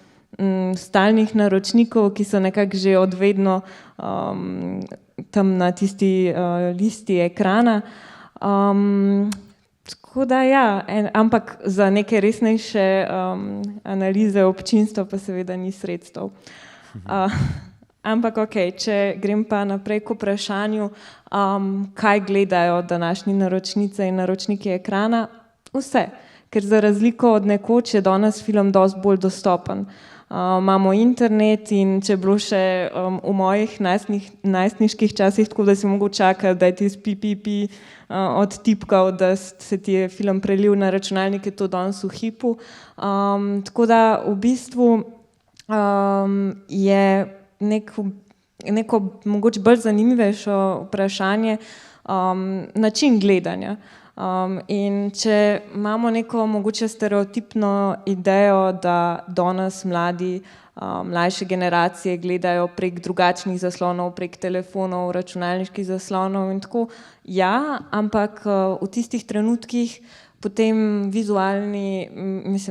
stalnih naročnikov, ki so nekako že od vedno tam na tisti listi ekrana. Tako da ja, ampak za neke resnejše analize občinstva pa seveda ni sredstev. Ampak ok, če grem pa naprej k vprašanju, kaj gledajo današnji naročnice in naročniki ekrana, vse. Ker za razliko od nekoč je danes film dosti bolj dostopen. Imamo internet in če bilo še v mojih najstniških časih tako, da si mogel čakati, da je ti PPP odtipkal, da se ti je film prelil na računalnik, je to danes v hipu. Tako da v bistvu je neko mogoče bolj zanimivejše vprašanje način gledanja. In če imamo neko mogoče stereotipno idejo, da danes mlajše generacije gledajo prek drugačnih zaslonov, prek telefonov, računalniških zaslonov in tako, ja, ampak v tistih trenutkih potem vizualni,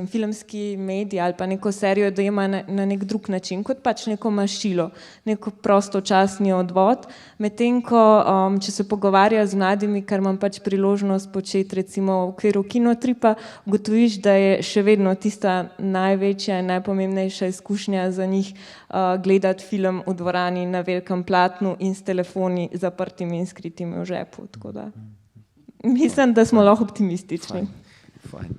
filmski medij ali pa neko serijo dojema na nek drug način, kot pač neko mašilo, neko prostočasni odvod, medtem ko, če se pogovarja z mladimi, kar imam pač priložnost početi recimo v okviru Kinotripa, ugotoviš, da je še vedno tista največja in najpomembnejša izkušnja za njih gledati film v dvorani na velikem platnu in s telefoni zaprtimi in skritimi v žepu, tako da. Mislim, da smo lahko optimistični. Fajn.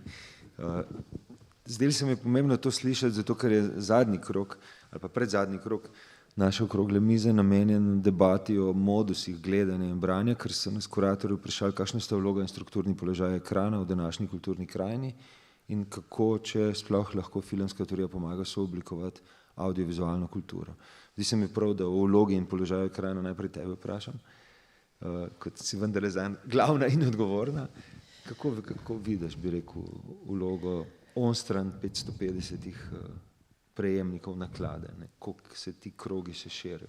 Zdelo se mi je pomembno to slišati, zato ker je zadnji krog, ali pa predzadnji krog naše okrogle mize namenjen debati o modusih gledanja in branja, ker so nas kuratorji vprašali, kakšna sta vloga in strukturni položaj ekrana v današnji kulturni krajini in kako, če sploh lahko filmska teorija pomaga sooblikovati audiovizualno kulturo. Zdi se mi prav, da o vlogi in položaju ekrana najprej tebe vprašam. Kot si vendarle zanj glavna in odgovorna. Kako vidiš, bi rekel, vlogo onstran 550 prejemnikov naklade, koliko se ti krogi še širijo?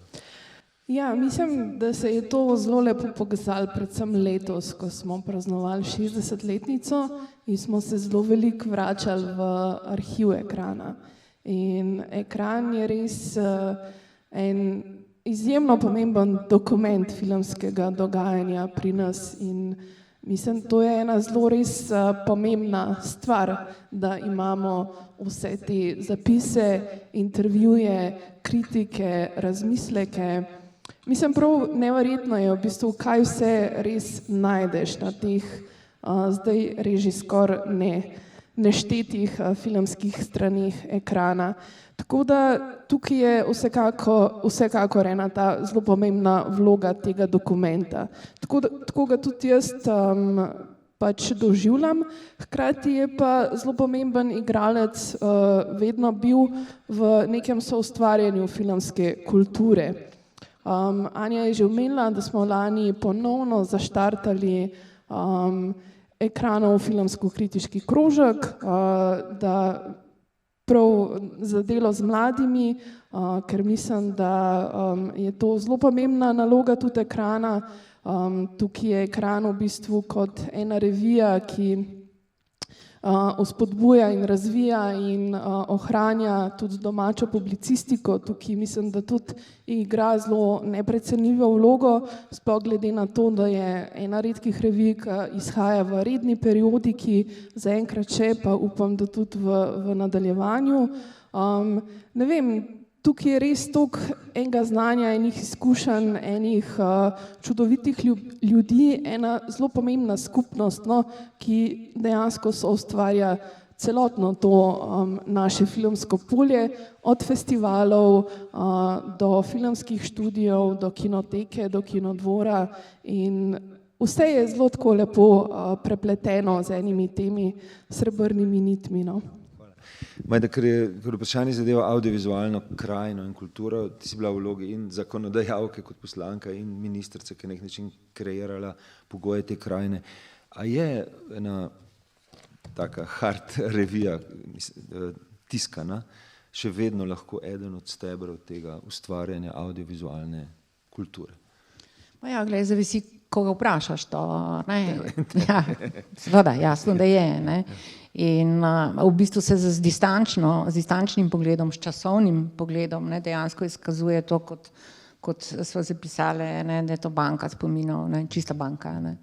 Ja, mislim, da se je to zelo lepo pokazalo, predvsem letos, ko smo praznovali 60-letnico in smo se zelo veliko vračali v arhiv ekrana. In ekran je res en izjemno pomemben dokument filmskega dogajanja pri nas in mislim, to je ena zelo res pomembna stvar, da imamo vse te zapise, intervjuje, kritike, razmisleke. Mislim, prav neverjetno je v bistvu, kaj vse res najdeš na teh zdaj res že skoraj neštetih filmskih stranih ekrana. Tako da tukaj je vsekakor ena ta zelo pomembna vloga tega dokumenta. Tako ga tudi jaz pač doživljam, hkrati je pa zelo pomemben igralec vedno bil v nekem soustvarjanju filmske kulture. Anja je že omenila, da smo lani ponovno zaštartali Ekranov filmsko-kritiški krožek, da prav za delo z mladimi, ker mislim, da je to zelo pomembna naloga tudi ekrana. Tukaj je ekran v bistvu kot ena revija, ki vzpodbuja in razvija in ohranja tudi domačo publicistiko. Tukaj mislim, da tudi igra zelo neprecenljivo vlogo, sploh glede na to, da je ena redkih revij, ki izhaja v redni periodiki, zaenkrat še, pa upam, da tudi v nadaljevanju. Ne vem, tukaj je res toliko enega znanja, enih izkušenj, enih čudovitih ljudi, ena zelo pomembna skupnost, ki dejansko soustvarja celotno to naše filmsko polje, od festivalov do filmskih študijev, do kinoteke, do kinodvora in vse je zelo tako lepo prepleteno z enimi temi srebrnimi nitmi. Majda, ker vprašanje zadeva audiovizualno krajino in kulturo, ti si bila v vlogi in zakonodajalke kot poslanka in ministrica, ki je na nek način kreirala pogoje te krajine. A je ena taka hard revija tiskana še vedno lahko eden od stebrov tega ustvarjanja audiovizualne kulture? Ja, glej, zavisi, koga vprašaš to, ne? Ja, seveda, jasno, da je, ne? In v bistvu se z distančnim pogledom, s časovnim pogledom, ne, dejansko izkazuje to, kot smo zapisali, ne, da je to banka spominov, ne, čista banka, ne.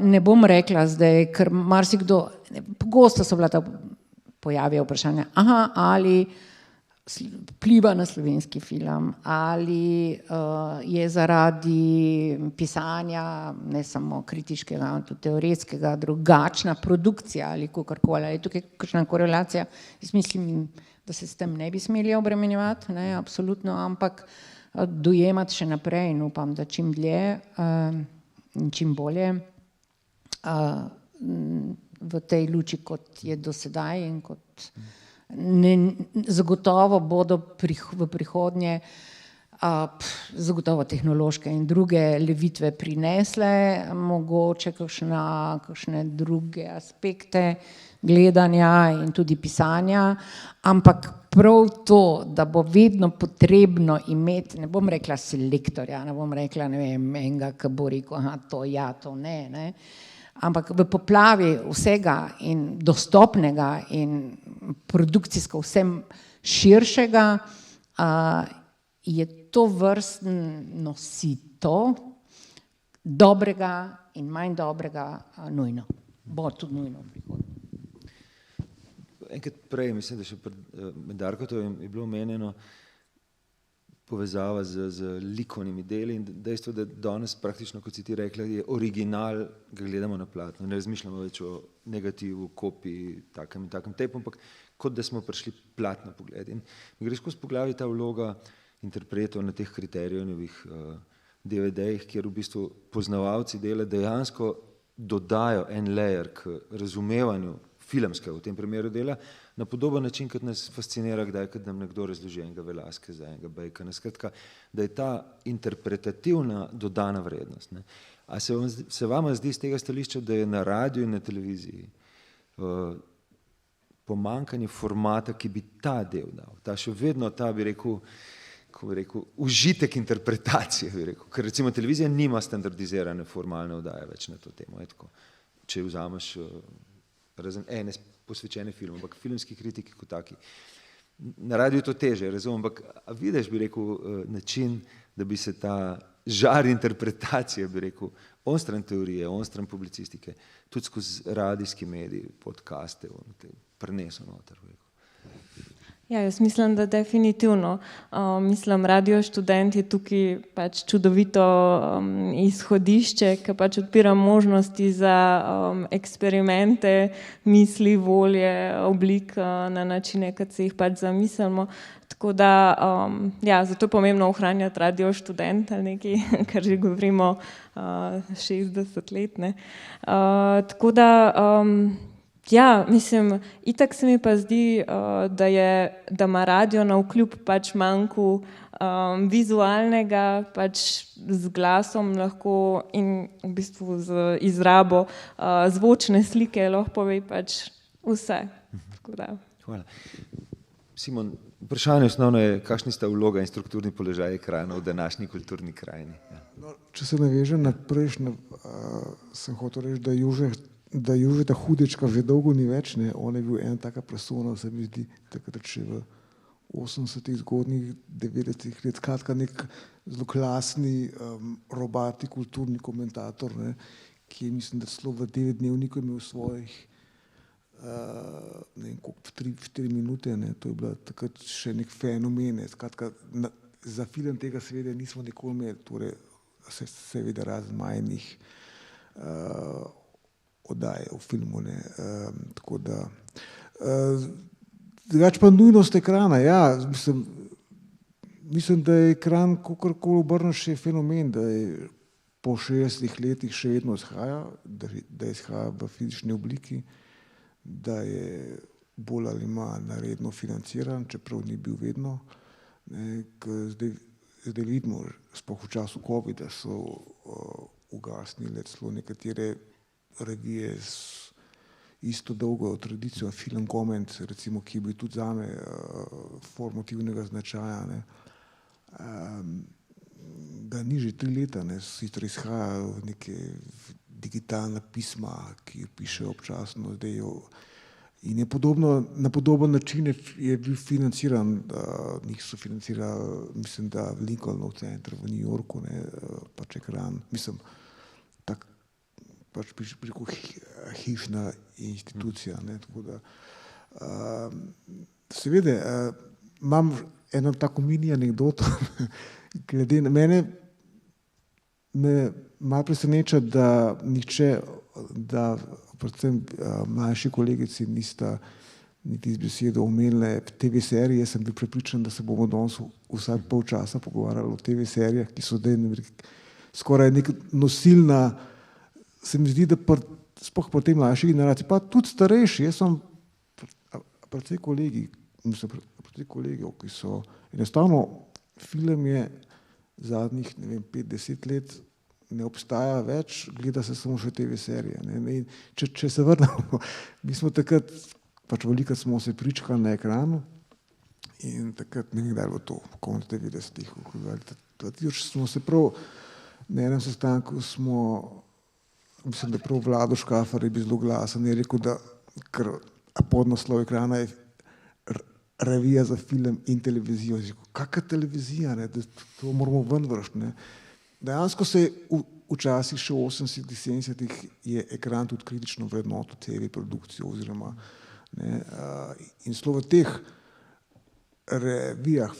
Ne bom rekla zdaj, ker marsikdo, pogosto so bila ta pojavijo vprašanja, ali vpliva na slovenski film, ali je zaradi pisanja, ne samo kritiškega, tudi teoretskega, drugačna produkcija ali kakorkoli, ali je tukaj kakšna korelacija. Jaz mislim, da se s tem ne bi smeli obremenjevati, ne, absolutno, ampak dojemati še naprej in upam, da čim dlje in čim bolje v tej luči, kot je do sedaj in kot zagotovo bodo v prihodnje zagotovo tehnološke in druge levitve prinesle, mogoče kakšne druge aspekte gledanja in tudi pisanja, ampak prav to, da bo vedno potrebno imeti, ne bom rekla selektorja, ne bom rekla, ne vem, enega, ki bo rekel, to ja, to ne, ampak v poplavi vsega in dostopnega in produkcijsko vsem širšega je to vrstno sito dobrega in manj dobrega nujno. Bo tudi nujno v prihodnje. Enkrat prej, mislim, da še med Darkotovim je bilo omenjeno povezava z likovnimi deli in dejstvo, da danes praktično, kot si ti rekla, je original, ga gledamo na platno, ne razmišljamo več o negativu, kopiji, takem in takem tejpu, ampak kot da smo prišli platno pogled. In mi gre skozi po glavi ta vloga interpretov na teh Kriterijevih DVD-jih, kjer v bistvu poznavalci dela dejansko dodajo en layer k razumevanju filmskega v tem primeru dela, na podoben način, kot nas fascinira kdaj, kad nam nekdo razloži enega Velázqueza, enega Bacona, skratka, da je ta interpretativna dodana vrednost. Ne. A se vama zdi z tega stališča, da je na radiju in na televiziji pomanjkanje formata, ki bi ta del dal, ta še vedno ta, bi rekel, užitek interpretacije, bi rekel, ker recimo televizija nima standardizirane formalne oddaje več na to temo, tako, če vzameš razen ene posvečene filmu, ampak filmski kritiki kot taki. Na radiju je to teže, razumem, ampak vidiš, bi rekel, način, da bi se ta žar interpretacije, bi rekel, onstran teorije, onstran publicistike, tudi skozi radijski medij, podcaste, prenesel noter, bi rekel. Ja, jaz mislim, da definitivno. Mislim, Radio Študent je tukaj pač čudovito izhodišče, ki pač odpira možnosti za eksperimente, misli, volje, oblik na načine, kot se jih pač zamislimo. Tako da, ja, zato je pomembno ohranjati Radio Študent ali nekaj, kar že govorimo 60 let, ne. Tako da, ja, mislim, itak se mi pa zdi, da ima radio navkljub pač manjku vizualnega, pač z glasom lahko in v bistvu z izrabo zvočne slike lahko pove pač vse. Tako da. Hvala. Simon, vprašanje osnovno je, kakšni sta vloga in strukturni položaj ekranov v današnji kulturni krajini? Ja. No, če se navežem na prejšnje, sem hotel reči, da Jožeta Hudečka že dolgo ni več, ne, on je bil ena taka persona, se mi zdi, takrat še v 80-ih, zgodnjih 90-ih let, skratka nek zelo klasni, robati kulturni komentator, ne, ki je, mislim, da celo v 9-dnevniku imel svojih, ne vem koliko, 3-4 minute, ne, to je bila takrat še nek fenomen, skratka, za film tega seveda nismo nikoli imeli, torej seveda razen majhnih oddaje v filmu, ne, tako da. Drugače pa nujnost ekrana, ja, mislim, da je ekran, kakorkoli obrneš, je fenomen, da je po 60 letih še vedno izhaja, da izhaja v fizični obliki, da je bolj ali manj redno financiran, čeprav ni bil vedno, ne, zdaj vidimo, sploh v času covida so ugasnile celo nekatere revije s isto dolgo tradicijo, Film Comment, recimo, ki je bil tudi zame formativnega značaja, ne. Ga ni že 3 leta, ne, sicer izhajajo neke digitalna pisma, ki jo pišejo občasno, zdaj in je na podoben način je bil financiran, njih so financirali, mislim, da Lincolnov center v New Yorku, ne, pač ekran, mislim, pač preko hišna institucija. Ne, tako da, seveda, imam eno tako mini anekdoto, glede na mene, me malo preseneča, da nihče, da predvsem mlajši kolegici nista niti z besedo omenile TV serije. Jaz sem bil prepričan, da se bomo danes vsaj pol časa pogovarjali o TV serijah, ki so zdaj skoraj nek nosilna, se mi zdi, da sploh po tej mlajši generaciji, pa tudi starejši, jaz sem predvsej kolegov, ki so enostavno, film je zadnjih, 5-10 let ne obstaja več, gleda se samo še TV serije. Ne. Če se vrnemo, mi smo takrat, pač velikrat smo se pričkali na ekranu in takrat, ne vem, kdaj bo to, konec 90-ih, smo se prav, na enem sestanku smo, mislim, da prav Vlado Škafar je bil zelo glasen, je rekel, da ker podnaslov ekrana je revija za film in televizijo. Kakšna televizija, ne? To moramo ven vršiti. Dejansko se je včasih še v 80-ih, 70-ih je ekran tudi kritično vrednotil TV produkcijo oziroma ne, in celo v teh revijah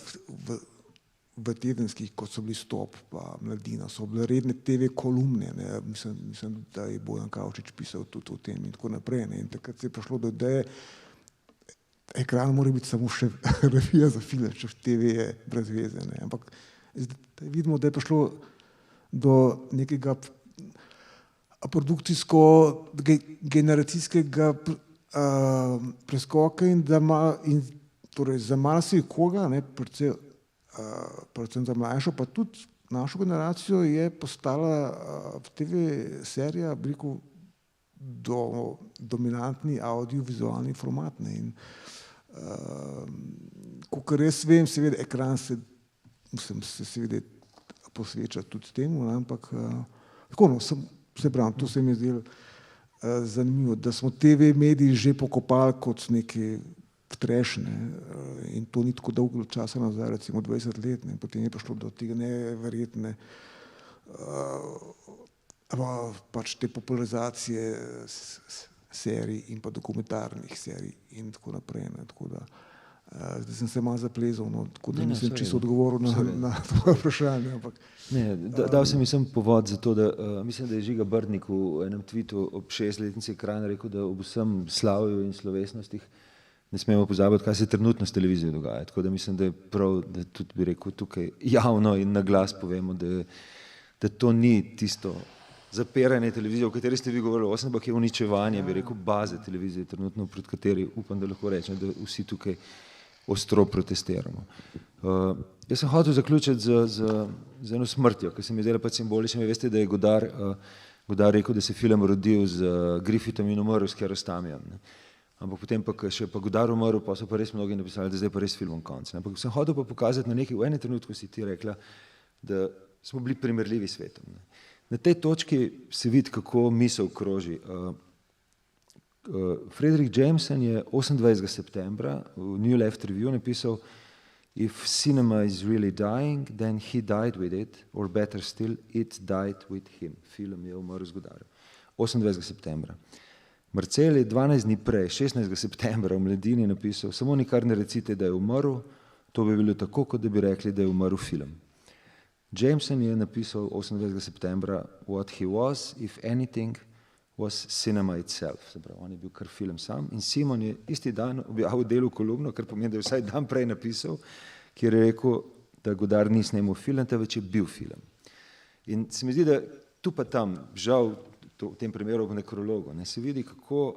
v tedenskih, kot so bili Stop pa Mladina, so bile redne TV kolumne, ne, mislim, da je Bojan Kavčič pisal tudi o tem in tako naprej. Ne, in takrat se je prišlo do ideje, ekran mora biti samo še revija za film, če TV je brez veze. Ne. Ampak vidimo, da je prišlo do nekega produkcijsko-generacijskega preskoka in da torej za marsikoga, predvsem za mlajšo, pa tudi našo generacijo je postala TV serija, bi rekel, dominantni audiovizualni format. Ne. In kakor jaz vem, seveda ekran se seveda posveča tudi temu, ampak tako, no, se pravim, to se mi je zdelo zanimivo, da smo TV mediji že pokopali kot neki trash, ne, in to ni tako dolgo časa nazaj, recimo 20 let, ne, potem je prišlo do tega neverjetne pač te popularizacije serij in pa dokumentarnih serij in tako naprej, ne, tako da zdaj sem se malo zaplezal, no, tako da nisem čisto odgovoril na tvoje vprašanje, ampak dal sem mislim povod za to, da mislim, da je Žiga Brdnik v enem tweetu ob 6-letnici ekrana rekel, da ob vsem slavju in slovesnostih ne smemo pozabiti, kaj se trenutno s televizijo dogaja. Tako da mislim, da je prav, da tudi bi rekel tukaj javno in na glas povemo, da to ni tisto zapiranje televizije, o kateri ste vi govorili, ampak je uničevanje, bi rekel, baze televizije trenutno, pred kateri upam, da lahko rečem, da vsi tukaj ostro protestiramo. Jaz sem hotel zaključiti z eno smrtjo, ki se mi je zdela pač simbolična. Veste, da je Godard rekel, da se film rodil z Griffithom in umrl s Kiarostamijem. Ampak potem pa, ko še pa Godard umrl, pa so pa res mnogi napisali, da zdaj pa res filmom konc. Ampak sem hotel pa pokazati na nekaj, v enem trenutku si ti rekla, da smo bili primerljivi svetom. Na tej točki se vidi, kako misel kroži. Frederick Jameson je 28. septembra v New Left Review napisal: If cinema is really dying, then he died with it, or better still, it died with him. Film je umrl z Godarjem. 28. septembra. Marcel je 12 dni prej, 16. septembra v Mladini napisal: Samo nikar ne recite, da je umrl, to bi bilo tako, kot da bi rekli, da je umrl film. Jameson je napisal 28. septembra: What he was, if anything, was cinema itself. Se pravi, on je bil kar film sam. In Simon je isti dan objavil delu kolumno, kar pomeni, da je vsaj dan prej napisal, kjer je rekel, da Godard ni snemal film, temveč je bil film. In se mi zdi, da tu pa tam, žal v tem primeru v nekrologu, se vidi, kako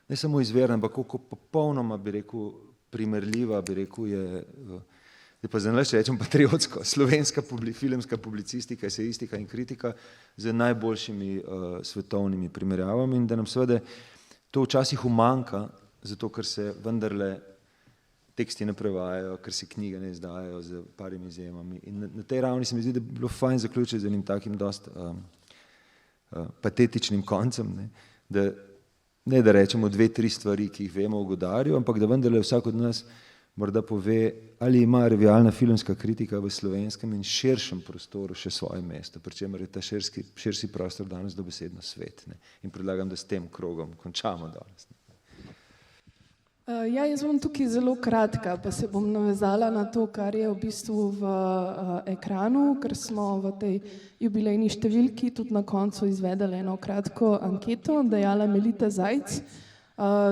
ne samo izverna, ampak kako popolnoma, bi rekel, primerljiva, bi rekel, je pa za nas, če rečem, patriotsko, slovenska filmska publicistika, esejistika in kritika z najboljšimi svetovnimi primerjavami in da nam seveda to včasih umanjka, zato ker se vendarle teksti ne prevajajo, ker se knjige ne izdajajo z parimi izjemami. In na tej ravni se mi zdi, da bi bilo fajn zaključiti z enim takim dost patetičnim koncem, ne da rečemo 2-3 stvari, ki jih vemo o Godarju, ampak da vendarle vsak od nas morda pove, ali ima revijalna filmska kritika v slovenskem in širšem prostoru še svoje mesto, pri čemer je ta širši prostor danes dobesedno svet. Ne. In predlagam, da s tem krogom končamo danes. Ja, jaz bom tukaj zelo kratka, pa se bom navezala na to, kar je v bistvu v ekranu, ker smo v tej jubilejni številki tudi na koncu izvedeli eno kratko anketo, dejala Melita Zajc.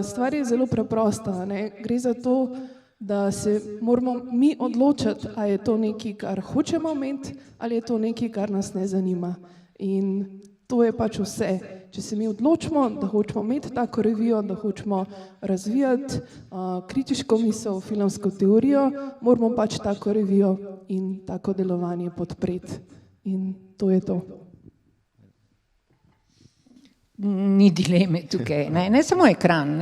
Stvar je zelo preprosta, ne? Gre za to, da se moramo mi odločiti, a je to nekaj, kar hočemo imeti, ali je to nekaj, kar nas ne zanima. In to je pač vse. Če se mi odločimo, da hočemo imeti tako revijo, da hočemo razvijati kritiško misel, filmsko teorijo, moramo pač tako revijo in tako delovanje podpreti. In to je to. Ni dileme tukaj. Ne samo ekran,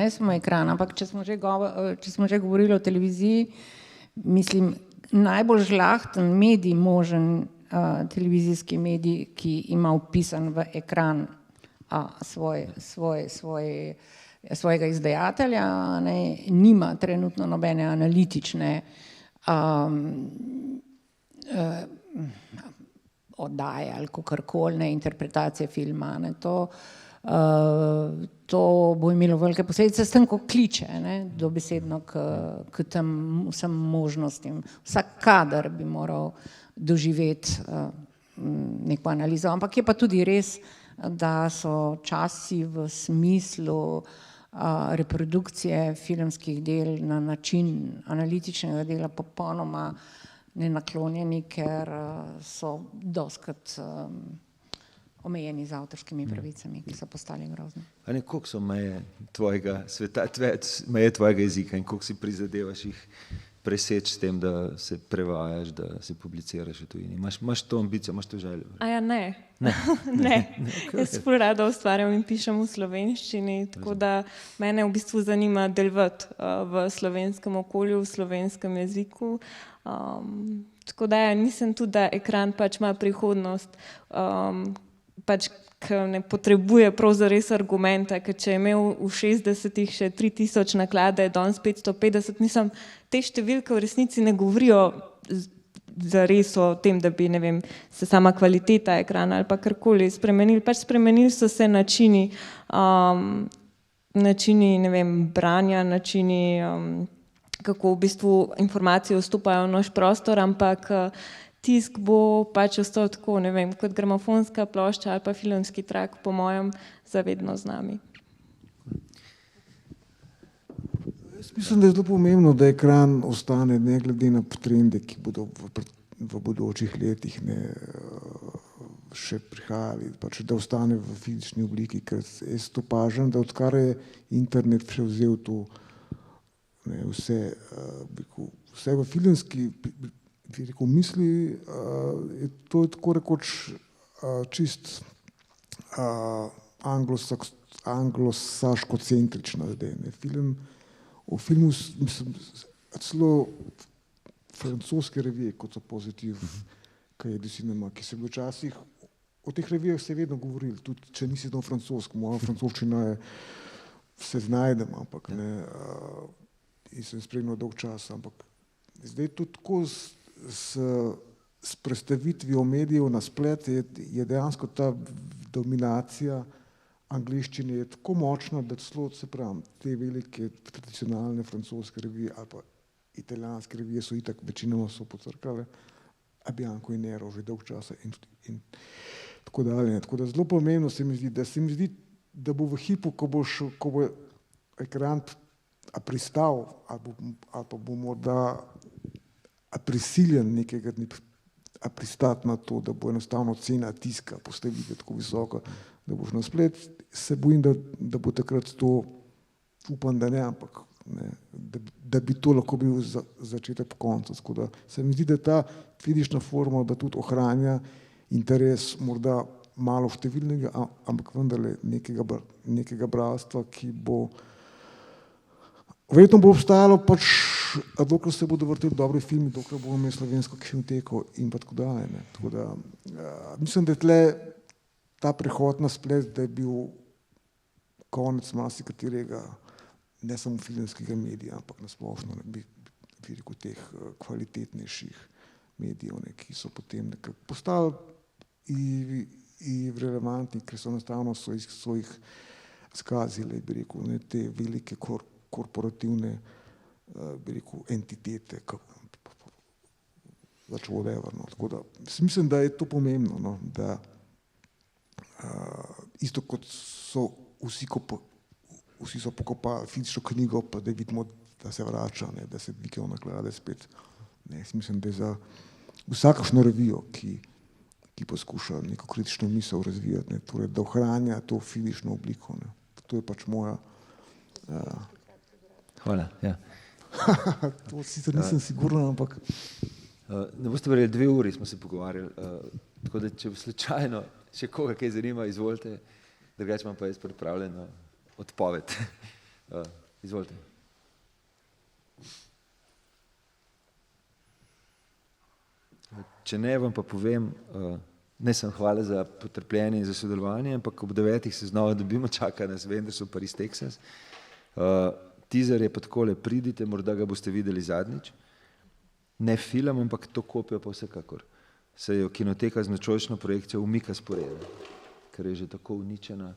ampak če smo že govorili o televiziji, mislim, najbolj žlahten medij možen, televizijski medij, ki ima vpisan v ekran svojega izdajatelja, nima trenutno nobene analitične oddaje ali kakorkoli interpretacije filma. To bo imelo velike posledice s tem, ko kliče dobesedno k tem vsem možnostim. Vsak kader bi moral doživeti neko analizo, ampak je pa tudi res, da so časi v smislu reprodukcije filmskih del na način analitičnega dela popolnoma nenaklonjeni, ker so dostikrat omejeni z avtorskimi pravicami, ki so postali grozni. Koliko so meje tvojega sveta, meje tvojega jezika in koliko si prizadevaš jih preseči s tem, da se prevajaš, da se publiciraš v tujini? Imaš to ambicijo, imaš to željo? Ne. Jaz ful rada ustvarjam in pišem v slovenščini, tako da mene v bistvu zanima delovati v slovenskem okolju, v slovenskem jeziku. Tako da mislim tudi, da ekran pač ima prihodnost, pač ki ne potrebuje prav zares argumenta, ker če je imel v 60-ih še 3000 naklade, danes 550, mislim, te številke v resnici ne govorijo zares o tem, da bi, ne vem, se sama kvaliteta ekrana ali pa karkoli spremenili, pač spremenili so se načini, ne vem, branja, načini, kako v bistvu informacije vstopajo v naš prostor, ampak tisk bo pač ostal tako, ne vem, kot gramofonska plošča ali pa filmski trak, po mojem, zavedno z nami. Jaz mislim, da je zelo pomembno, da ekran ostane ne glede na trende, ki bodo v bodočih letih še prihajali, pač da ostane v fizični obliki, ker jaz to opažam, da odkar je internet prevzel to vse v filmski misli, je to tako rekoč čist anglosaško-centrično zdaj. V filmu celo francoske revije, kot so Pozitiv, kaj je Cinema, ki se bi včasih, o teh revijah se je vedno govorili, tudi če nisi znal francosko, moja francoščina je, se znajdem, ampak ne, in sem spremljal dolg čas, ampak zdaj tudi tako s prestavitvijo medijev na splet je dejansko ta dominacija angleščine je tako močna, da celo, se pravim, te velike tradicionalne francoske revije ali pa italijanske revije so itak večinoma so pocrkale, a Bianco in Nero že dolg časa in tako dalje. Tako da zelo pomembno se mi zdi, da bo v hipu, ko bo ekran pristal ali pa bo morda prisiljen nekega dne pristati na to, da bo enostavno cena tiska postaviti tako visoka, da boš na splet, se bojim, da bo takrat to, upam, da ne, ampak da bi to lahko bil začetek konca. Tako da se mi zdi, da ta fizična forma, da tudi ohranja interes morda malo številnega, ampak vendarle nekega bralstva, ki bo verjetno bo obstajalo pač, dokler se bodo vrteli dobri filmi, dokler bomo imeli slovensko kinoteko in pa tako dalje. Tako da mislim, da je tle ta prehod na splet, da je bil konec marsikaterega, ne samo filmskega medija, ampak na splošno. teh kvalitetnejših medijev, ne, ki so potem nekako postali relevantni, ker so enostavno so jih skazile, bi rekel, ne, te velike korporativne entitete, whatever, no. Tako da mislim, da je to pomembno, no, da isto kot so vsi so pokopali fizično knjigo, pa da vidimo, da se vrača, ne, da se dvigajo naklade spet. Ne, mislim, da je za vsakršno revijo, ki poskuša neko kritično misel razvijati, ne, torej, da ohranja to fizično obliko. Ne. To je pač moja... Hvala, ja. To sicer nisem siguren, ampak... Ne boste verjeli, 2 uri smo se pogovarjali, tako da če slučajno še koga kaj zanima, izvolite, drugače imam pa jaz pripravljeno odpoved. Izvolite. Če ne, vam pa povem, ne sem hvala za potrpljenje in za sodelovanje, ampak ob 9 se znova dobimo, čaka nas Wendersu Paris, Texas. Teaser je pa takole, pridite, morda ga boste videli zadnjič. Ne film, ampak to kopijo pa vsekakor. Se je kinoteka z nočojčno projekcijo umika sporeda, ker je že tako uničena,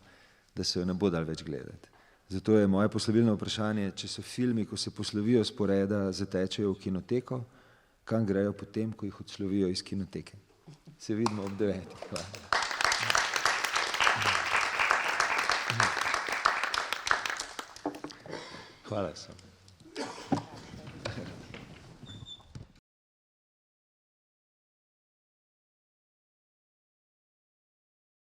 da se jo ne bo dal več gledati. Zato je moje poslovilno vprašanje, če so filmi, ko se poslovijo sporeda, zatečejo v kinoteko, kam grejo potem, ko jih odslovijo iz kinoteke. Se vidimo ob 9. Hvala. Hvala sem.